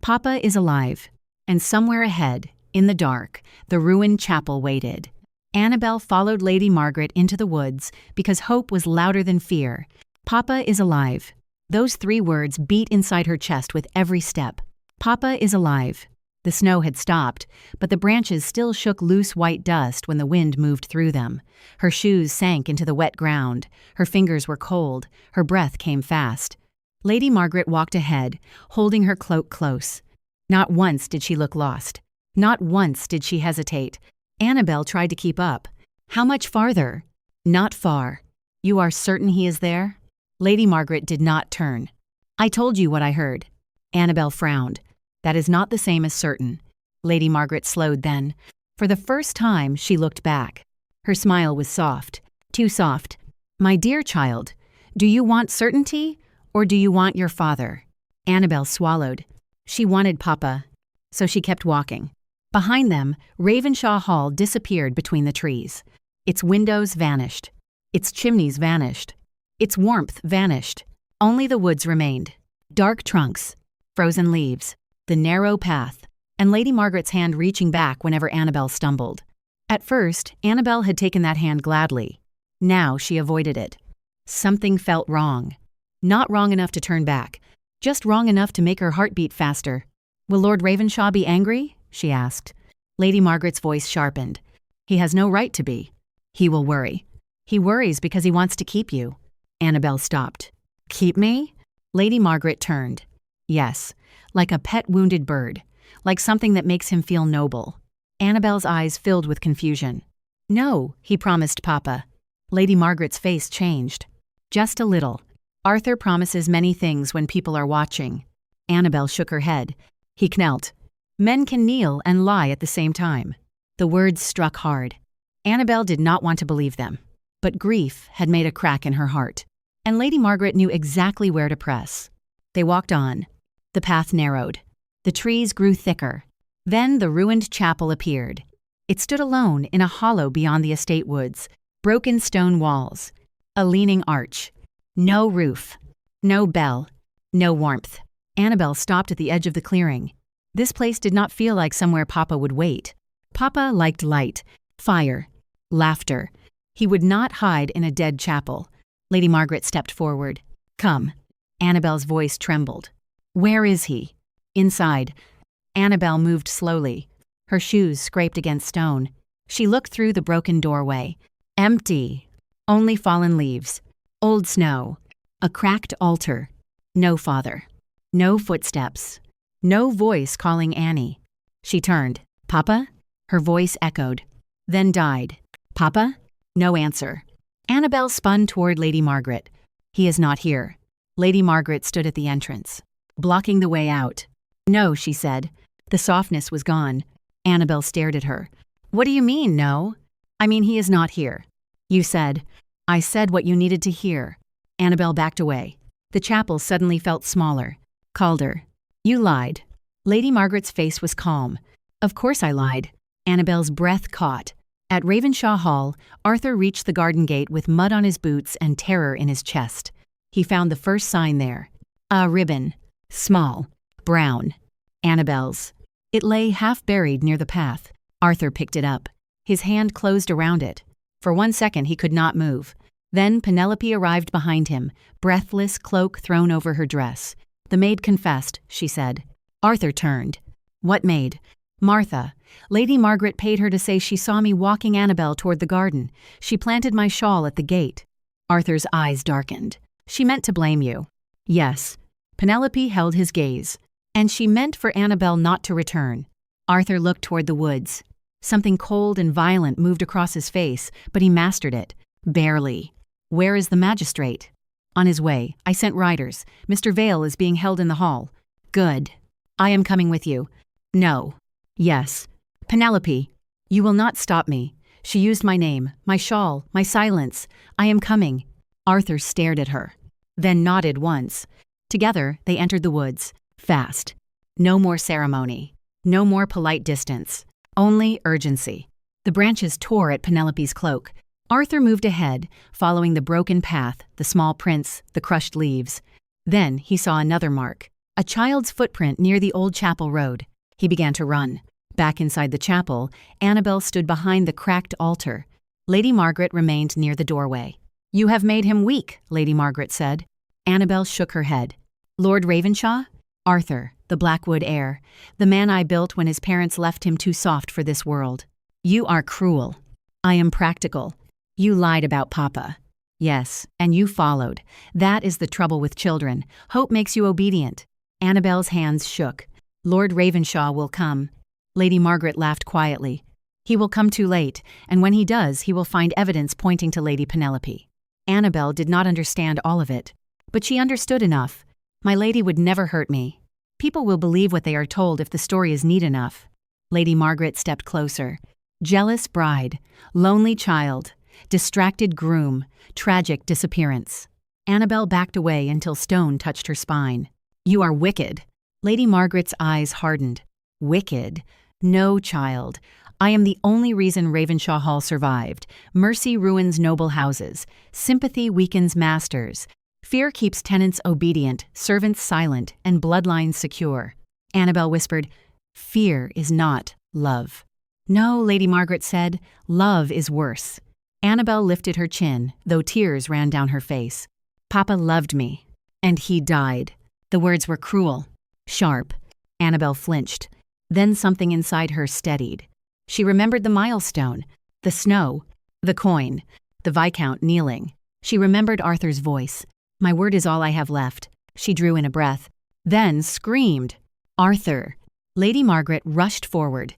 S1: Papa is alive. and somewhere ahead, in the dark, the ruined chapel waited. Annabel followed Lady Margaret into the woods because hope was louder than fear. Papa is alive. Those 3 words beat inside her chest with every step. Papa is alive. The snow had stopped, but the branches still shook loose white dust when the wind moved through them. Her shoes sank into the wet ground. Her fingers were cold. Her breath came fast. Lady Margaret walked ahead, holding her cloak close. Not once did she look lost. Not once did she hesitate. Annabel tried to keep up. How much farther? Not far. You are certain he is there? Lady Margaret did not turn. I told you what I heard. Annabel frowned. That is not the same as certain. Lady Margaret slowed then. For the first time, she looked back. Her smile was soft. Too soft. My dear child, do you want certainty, or do you want your father? Annabel swallowed. She wanted Papa. So she kept walking. Behind them, Ravenshaw Hall disappeared between the trees. Its windows vanished. Its chimneys vanished. Its warmth vanished. Only the woods remained. Dark trunks, frozen leaves, the narrow path, and Lady Margaret's hand reaching back whenever Annabel stumbled. At first, Annabel had taken that hand gladly. Now she avoided it. Something felt wrong. Not wrong enough to turn back, just wrong enough to make her heart beat faster. Will Lord Ravenshaw be angry? She asked. Lady Margaret's voice sharpened. He has no right to be. He will worry. He worries because he wants to keep you. Annabel stopped. Keep me? Lady Margaret turned. Yes, like a pet wounded bird, like something that makes him feel noble. Annabel's eyes filled with confusion. No, he promised Papa. Lady Margaret's face changed. Just a little. Arthur promises many things when people are watching. Annabel shook her head. He knelt. Men can kneel and lie at the same time. The words struck hard. Annabel did not want to believe them. But grief had made a crack in her heart. And Lady Margaret knew exactly where to press. They walked on. The path narrowed. The trees grew thicker. Then the ruined chapel appeared. It stood alone in a hollow beyond the estate woods. Broken stone walls. A leaning arch. No roof. No bell. No warmth. Annabel stopped at the edge of the clearing. This place did not feel like somewhere Papa would wait. Papa liked light, fire, laughter. He would not hide in a dead chapel. Lady Margaret stepped forward. Come. Annabel's voice trembled. Where is he? Inside. Annabel moved slowly. Her shoes scraped against stone. She looked through the broken doorway. Empty. Only fallen leaves. Old snow. A cracked altar. No father. No footsteps. No voice calling Annie. She turned. Papa? Her voice echoed. Then died. Papa? No answer. Annabel spun toward Lady Margaret. He is not here. Lady Margaret stood at the entrance, blocking the way out. No, she said. The softness was gone. Annabel stared at her. What do you mean, no? I mean he is not here. You said. I said what you needed to hear. Annabel backed away. The chapel suddenly felt smaller. Calder. You lied. Lady Margaret's face was calm. Of course I lied. Annabel's breath caught. At Ravenshaw Hall, Arthur reached the garden gate with mud on his boots and terror in his chest. He found the first sign there. A ribbon. Small. Brown. Annabel's. It lay half buried near the path. Arthur picked it up. His hand closed around it. For 1 second he could not move. Then Penelope arrived behind him, breathless, cloak thrown over her dress. The maid confessed, she said. Arthur turned. What maid? Martha. Lady Margaret paid her to say she saw me walking Annabel toward the garden. She planted my shawl at the gate. Arthur's eyes darkened. She meant to blame you. Yes. Penelope held his gaze. And she meant for Annabel not to return. Arthur looked toward the woods. Something cold and violent moved across his face, but he mastered it. Barely. Where is the magistrate? On his way. I sent riders. Mr. Vale is being held in the hall. Good. I am coming with you. No. Yes. Penelope. You will not stop me. She used my name, my shawl, my silence. I am coming. Arthur stared at her. Then nodded once. Together, they entered the woods. Fast. No more ceremony. No more polite distance. Only urgency. The branches tore at Penelope's cloak. Arthur moved ahead, following the broken path, the small prints, the crushed leaves. Then he saw another mark. A child's footprint near the old chapel road. He began to run. Back inside the chapel, Annabel stood behind the cracked altar. Lady Margaret remained near the doorway. "You have made him weak," Lady Margaret said. Annabel shook her head. "Lord Ravenshaw? Arthur, the Blackwood heir, the man I built when his parents left him too soft for this world. You are cruel. I am practical. You lied about Papa. Yes, and you followed. That is the trouble with children. Hope makes you obedient." Annabel's hands shook. "Lord Ravenshaw will come." Lady Margaret laughed quietly. "He will come too late, and when he does, he will find evidence pointing to Lady Penelope." Annabel did not understand all of it, but she understood enough. "My lady would never hurt me. People will believe what they are told if the story is neat enough." Lady Margaret stepped closer. Jealous bride, lonely child, distracted groom, tragic disappearance. Annabel backed away until stone touched her spine. "You are wicked." Lady Margaret's eyes hardened. "Wicked? No, child. I am the only reason Ravenshaw Hall survived. Mercy ruins noble houses. Sympathy weakens masters. Fear keeps tenants obedient, servants silent, and bloodlines secure." Annabel whispered, "Fear is not love." "No," Lady Margaret said, "love is worse." Annabel lifted her chin, though tears ran down her face. "Papa loved me, and he died." The words were cruel, sharp. Annabel flinched. Then something inside her steadied. She remembered the milestone, the snow, the coin, the Viscount kneeling. She remembered Arthur's voice. "My word is all I have left." She drew in a breath, then screamed, "Arthur!" Lady Margaret rushed forward.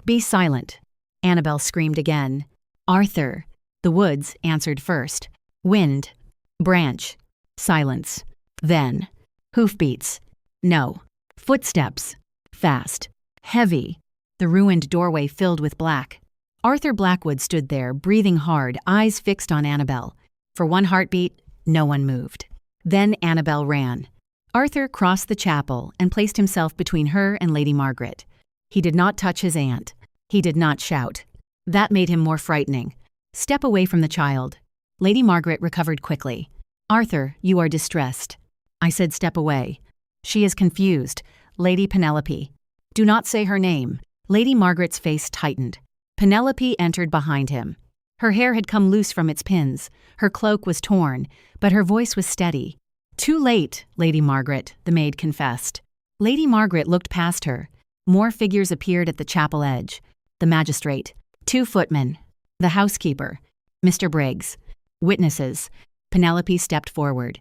S1: "Be silent." Annabel screamed again. "Arthur!" The woods answered first. Wind. Branch. Silence. Then. Hoofbeats. No. Footsteps. Fast. Heavy. The ruined doorway filled with black. Arthur Blackwood stood there, breathing hard, eyes fixed on Annabel. For one heartbeat, no one moved. Then Annabel ran. Arthur crossed the chapel and placed himself between her and Lady Margaret. He did not touch his aunt. He did not shout. That made him more frightening. "Step away from the child." Lady Margaret recovered quickly. "Arthur, you are distressed." "I said step away." "She is confused. Lady Penelope." "Do not say her name." Lady Margaret's face tightened. Penelope entered behind him. Her hair had come loose from its pins. Her cloak was torn, but her voice was steady. "Too late, Lady Margaret," the maid confessed. Lady Margaret looked past her. More figures appeared at the chapel edge. The magistrate, 2 footmen, the housekeeper, Mr. Briggs. Witnesses. Penelope stepped forward.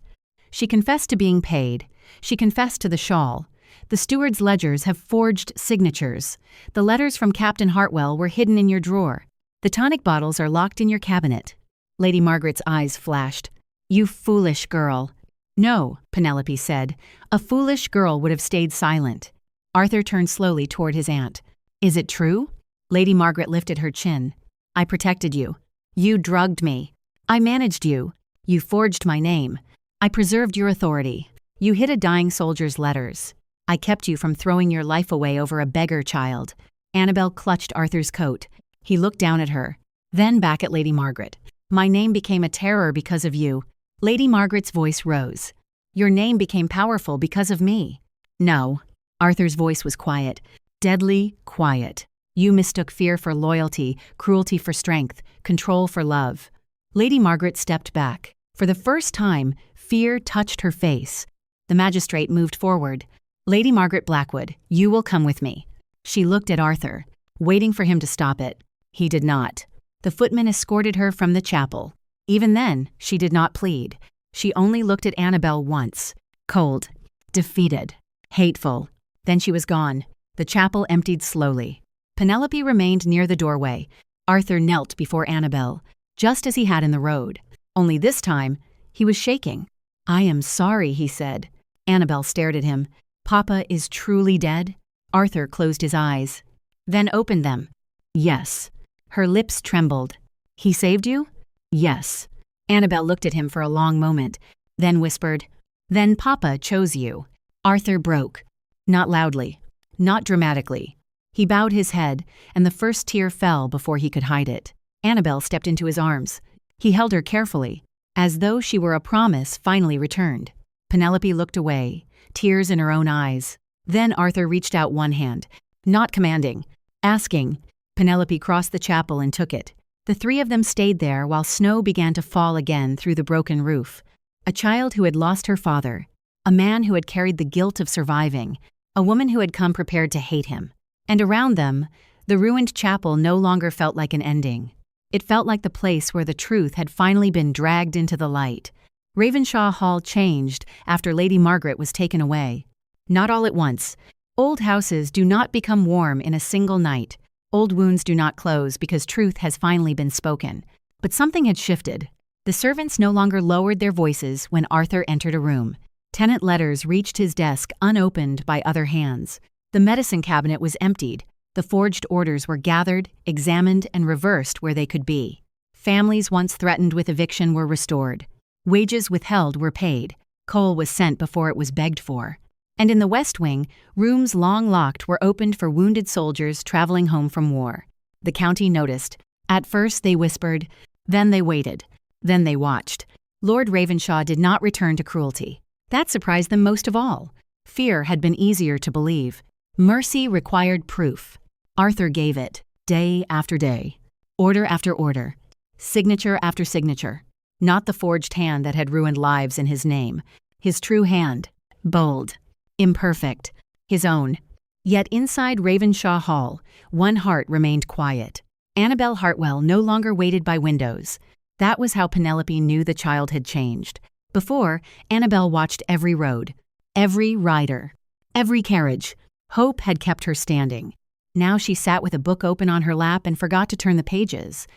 S1: She confessed to being paid. She confessed to the shawl. The steward's ledgers have forged signatures. The letters from Captain Hartwell were hidden in your drawer. The tonic bottles are locked in your cabinet. Lady Margaret's eyes flashed. "You foolish girl." "No," Penelope said. "A foolish girl would have stayed silent." Arthur turned slowly toward his aunt. "Is it true?" Lady Margaret lifted her chin. "I protected you. You drugged me. I managed you. You forged my name. I preserved your authority. You hid a dying soldier's letters. I kept you from throwing your life away over a beggar child." Annabel clutched Arthur's coat. He looked down at her, then back at Lady Margaret. "My name became a terror because of you." Lady Margaret's voice rose. "Your name became powerful because of me." "No." Arthur's voice was quiet, deadly quiet. "You mistook fear for loyalty, cruelty for strength, control for love." Lady Margaret stepped back. For the first time, fear touched her face. The magistrate moved forward. "Lady Margaret Blackwood, you will come with me." She looked at Arthur, waiting for him to stop it. He did not. The footman escorted her from the chapel. Even then, she did not plead. She only looked at Annabel once. Cold, defeated, hateful. Then she was gone. The chapel emptied slowly. Penelope remained near the doorway. Arthur knelt before Annabel, just as he had in the road. Only this time, he was shaking. "I am sorry," he said. Annabel stared at him. "Papa is truly dead?" Arthur closed his eyes, then opened them. "Yes." Her lips trembled. "He saved you?" "Yes." Annabel looked at him for a long moment, then whispered, "Then Papa chose you." Arthur broke. Not loudly, not dramatically. He bowed his head, and the first tear fell before he could hide it. Annabel stepped into his arms. He held her carefully, as though she were a promise finally returned. Penelope looked away, tears in her own eyes. Then Arthur reached out one hand. Not commanding. Asking. Penelope crossed the chapel and took it. The three of them stayed there while snow began to fall again through the broken roof. A child who had lost her father. A man who had carried the guilt of surviving. A woman who had come prepared to hate him. And around them, the ruined chapel no longer felt like an ending. It felt like the place where the truth had finally been dragged into the light. Ravenshaw Hall changed after Lady Margaret was taken away. Not all at once. Old houses do not become warm in a single night. Old wounds do not close because truth has finally been spoken. But something had shifted. The servants no longer lowered their voices when Arthur entered a room. Tenant letters reached his desk unopened by other hands. The medicine cabinet was emptied. The forged orders were gathered, examined, and reversed where they could be. Families once threatened with eviction were restored. Wages withheld were paid. Coal was sent before it was begged for. And in the West Wing, rooms long locked were opened for wounded soldiers traveling home from war. The county noticed. At first they whispered, then they waited, then they watched. Lord Ravenshaw did not return to cruelty. That surprised them most of all. Fear had been easier to believe. Mercy required proof. Arthur gave it, day after day, order after order, signature after signature. Not the forged hand that had ruined lives in his name. His true hand, bold, imperfect, his own. Yet inside Ravenshaw Hall, one heart remained quiet. Annabel Hartwell no longer waited by windows. That was how Penelope knew the child had changed. Before, Annabel watched every road, every rider, every carriage. Hope had kept her standing. Now she sat with a book open on her lap and forgot to turn the pages.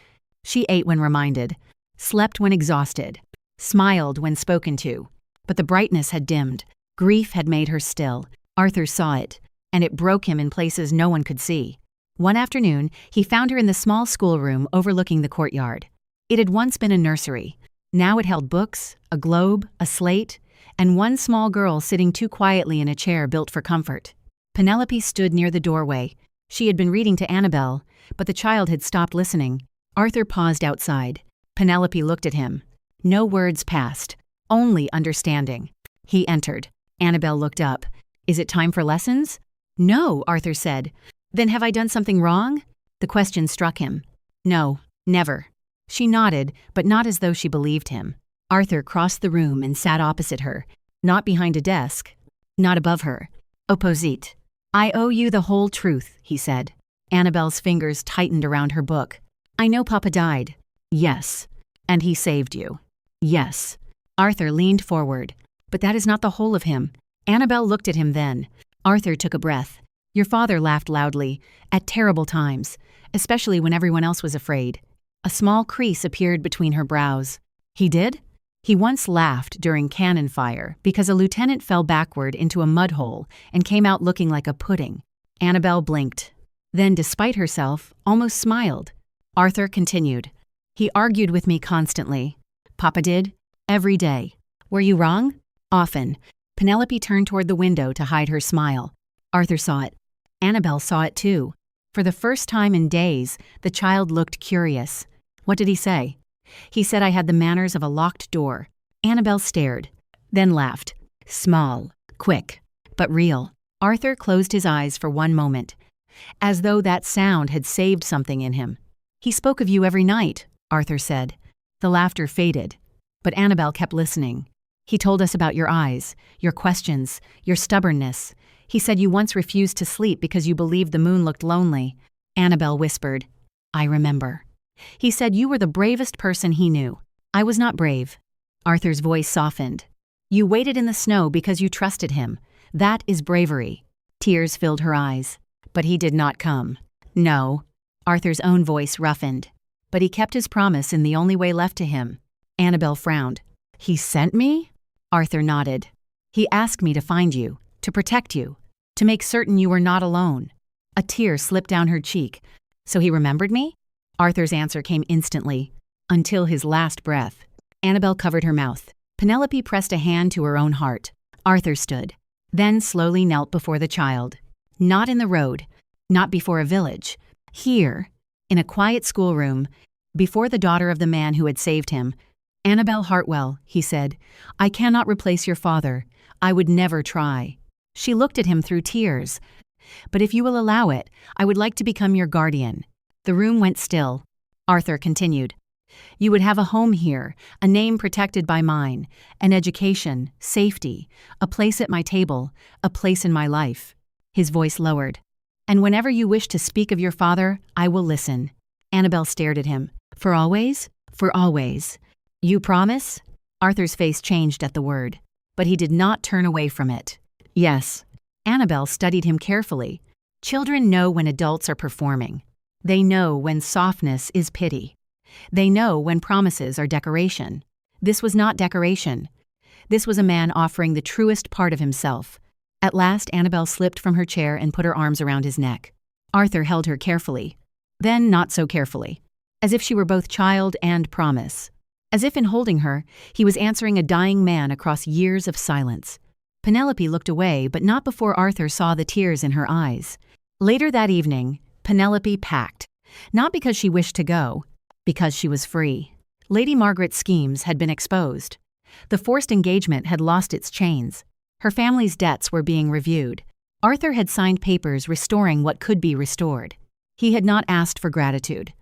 S1: She ate when reminded, slept when exhausted, smiled when spoken to. But the brightness had dimmed. Grief had made her still. Arthur saw it, and it broke him in places no one could see. One afternoon, he found her in the small schoolroom overlooking the courtyard. It had once been a nursery. Now it held books, a globe, a slate, and one small girl sitting too quietly in a chair built for comfort. Penelope stood near the doorway. She had been reading to Annabel, but the child had stopped listening. Arthur paused outside. Penelope looked at him. No words passed, only understanding. He entered. Annabel looked up. Is it time for lessons? No, Arthur said. Then have I done something wrong? The question struck him. No, never. She nodded, but not as though she believed him. Arthur crossed the room and sat opposite her, not behind a desk, not above her. Opposite. I owe you the whole truth, he said. Annabel's fingers tightened around her book. I know Papa died. Yes. And he saved you. Yes. Arthur leaned forward. But that is not the whole of him. Annabel looked at him then. Arthur took a breath. Your father laughed loudly, at terrible times, especially when everyone else was afraid. A small crease appeared between her brows. He did? He once laughed during cannon fire because a lieutenant fell backward into a mud hole and came out looking like a pudding. Annabel blinked. Then, despite herself, almost smiled. Arthur continued. He argued with me constantly. Papa did? Every day. Were you wrong? Often. Penelope turned toward the window to hide her smile. Arthur saw it. Annabel saw it too. For the first time in days, the child looked curious. What did he say? He said I had the manners of a locked door. Annabel stared, then laughed. Small, quick, but real. Arthur closed his eyes for one moment, as though that sound had saved something in him. He spoke of you every night, Arthur said. The laughter faded, but Annabel kept listening. He told us about your eyes, your questions, your stubbornness. He said you once refused to sleep because you believed the moon looked lonely. Annabel whispered, I remember. He said you were the bravest person he knew. I was not brave. Arthur's voice softened. You waited in the snow because you trusted him. That is bravery. Tears filled her eyes. But he did not come. No. Arthur's own voice roughened. But he kept his promise in the only way left to him. Annabel frowned. He sent me? Arthur nodded. He asked me to find you, to protect you, to make certain you were not alone. A tear slipped down her cheek. So he remembered me? Arthur's answer came instantly, until his last breath. Annabel covered her mouth. Penelope pressed a hand to her own heart. Arthur stood, then slowly knelt before the child. Not in the road, not before a village. Here, in a quiet schoolroom, before the daughter of the man who had saved him. Annabel Hartwell, he said, I cannot replace your father. I would never try. She looked at him through tears. But if you will allow it, I would like to become your guardian." The room went still. Arthur continued. "You would have a home here, a name protected by mine, an education, safety, a place at my table, a place in my life." His voice lowered. "And whenever you wish to speak of your father, I will listen." Annabel stared at him. "For always? For always. You promise?" Arthur's face changed at the word, but he did not turn away from it. "Yes." Annabel studied him carefully. Children know when adults are performing. They know when softness is pity. They know when promises are decoration. This was not decoration. This was a man offering the truest part of himself. At last, Annabel slipped from her chair and put her arms around his neck. Arthur held her carefully. Then not so carefully. As if she were both child and promise. As if in holding her, he was answering a dying man across years of silence. Penelope looked away, but not before Arthur saw the tears in her eyes. Later that evening, Penelope packed. Not because she wished to go, because she was free. Lady Margaret's schemes had been exposed. The forced engagement had lost its chains. Her family's debts were being reviewed. Arthur had signed papers restoring what could be restored. He had not asked for gratitude.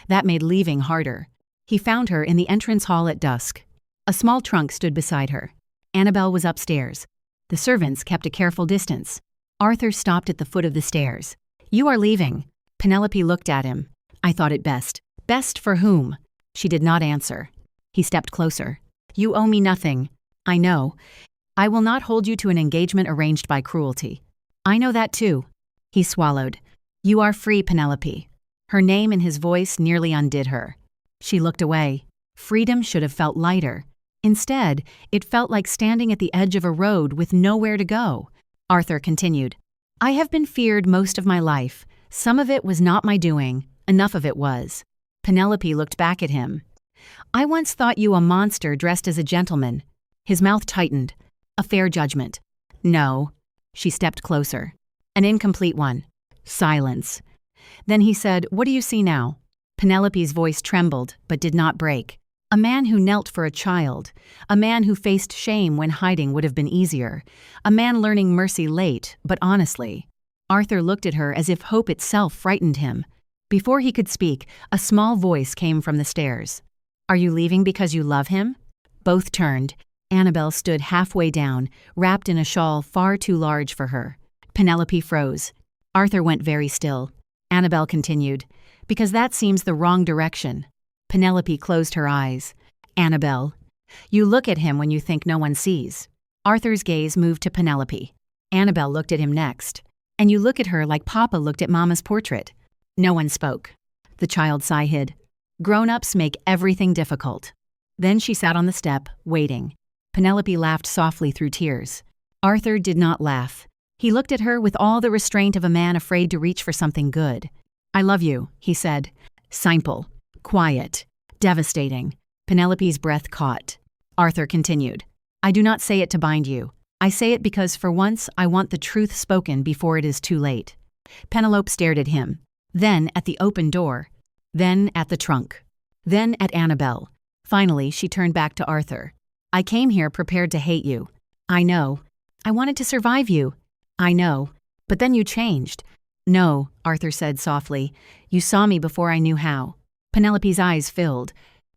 S1: That made leaving harder. He found her in the entrance hall at dusk. A small trunk stood beside her. Annabel was upstairs. The servants kept a careful distance. Arthur stopped at the foot of the stairs. "You are leaving." Penelope looked at him. "I thought it best." "Best for whom?" She did not answer. He stepped closer. "You owe me nothing." "I know. I will not hold you to an engagement arranged by cruelty." "I know that too." He swallowed. "You are free, Penelope." Her name in his voice nearly undid her. She looked away. Freedom should have felt lighter. Instead, it felt like standing at the edge of a road with nowhere to go. Arthur continued. "I have been feared most of my life. Some of it was not my doing. Enough of it was." Penelope looked back at him. "I once thought you a monster dressed as a gentleman." His mouth tightened. "A fair judgment." "No." She stepped closer. "An incomplete one." Silence. Then he said, "What do you see now?" Penelope's voice trembled, but did not break. A man who knelt for a child. A man who faced shame when hiding would have been easier. A man learning mercy late, but honestly. Arthur looked at her as if hope itself frightened him. Before he could speak, a small voice came from the stairs. "Are you leaving because you love him?" Both turned. Annabel stood halfway down, wrapped in a shawl far too large for her. Penelope froze. Arthur went very still. Annabel continued, "Because that seems the wrong direction." Penelope closed her eyes. "Annabel, you look at him when you think no one sees." Arthur's gaze moved to Penelope. Annabel looked at him next. "And you look at her like Papa looked at Mama's portrait." No one spoke. The child's sigh hid. Grown-ups make everything difficult. Then she sat on the step, waiting. Penelope laughed softly through tears. Arthur did not laugh. He looked at her with all the restraint of a man afraid to reach for something good. "I love you," he said. Simple. Quiet. Devastating. Penelope's breath caught. Arthur continued. "I do not say it to bind you. I say it because for once I want the truth spoken before it is too late." Penelope stared at him. Then at the open door. Then at the trunk. Then at Annabel. Finally, she turned back to Arthur. "I came here prepared to hate you. I know. I wanted to survive you. I know. But then you changed." "No," Arthur said softly. "You saw me before I knew how." Penelope's eyes filled.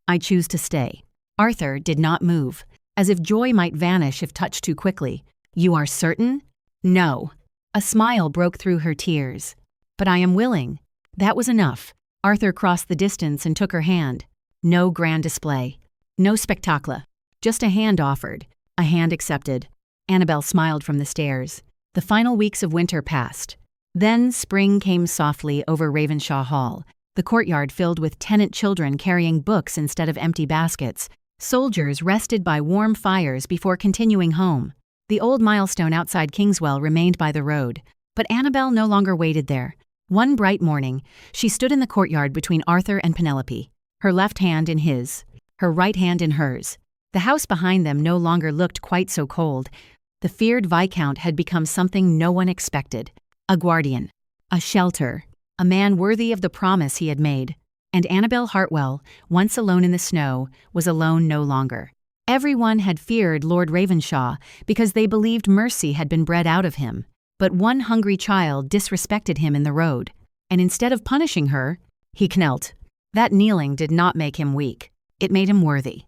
S1: "I choose to stay." Arthur did not move, as if joy might vanish if touched too quickly. "You are certain?" "No." A smile broke through her tears. "But I am willing." That was enough. Arthur crossed the distance and took her hand. No grand display. No spectacle. Just a hand offered. A hand accepted. Annabel smiled from the stairs. The final weeks of winter passed. Then spring came softly over Ravenshaw Hall. The courtyard filled with tenant children carrying books instead of empty baskets. Soldiers rested by warm fires before continuing home. The old milestone outside Kingswell remained by the road. But Annabel no longer waited there. One bright morning, she stood in the courtyard between Arthur and Penelope, her left hand in his, her right hand in hers. The house behind them no longer looked quite so cold. The feared Viscount had become something no one expected. A guardian. A shelter. A man worthy of the promise he had made. And Annabel Hartwell, once alone in the snow, was alone no longer. Everyone had feared Lord Ravenshaw because they believed mercy had been bred out of him. But one hungry child disrespected him in the road, and instead of punishing her, he knelt. That kneeling did not make him weak. It made him worthy.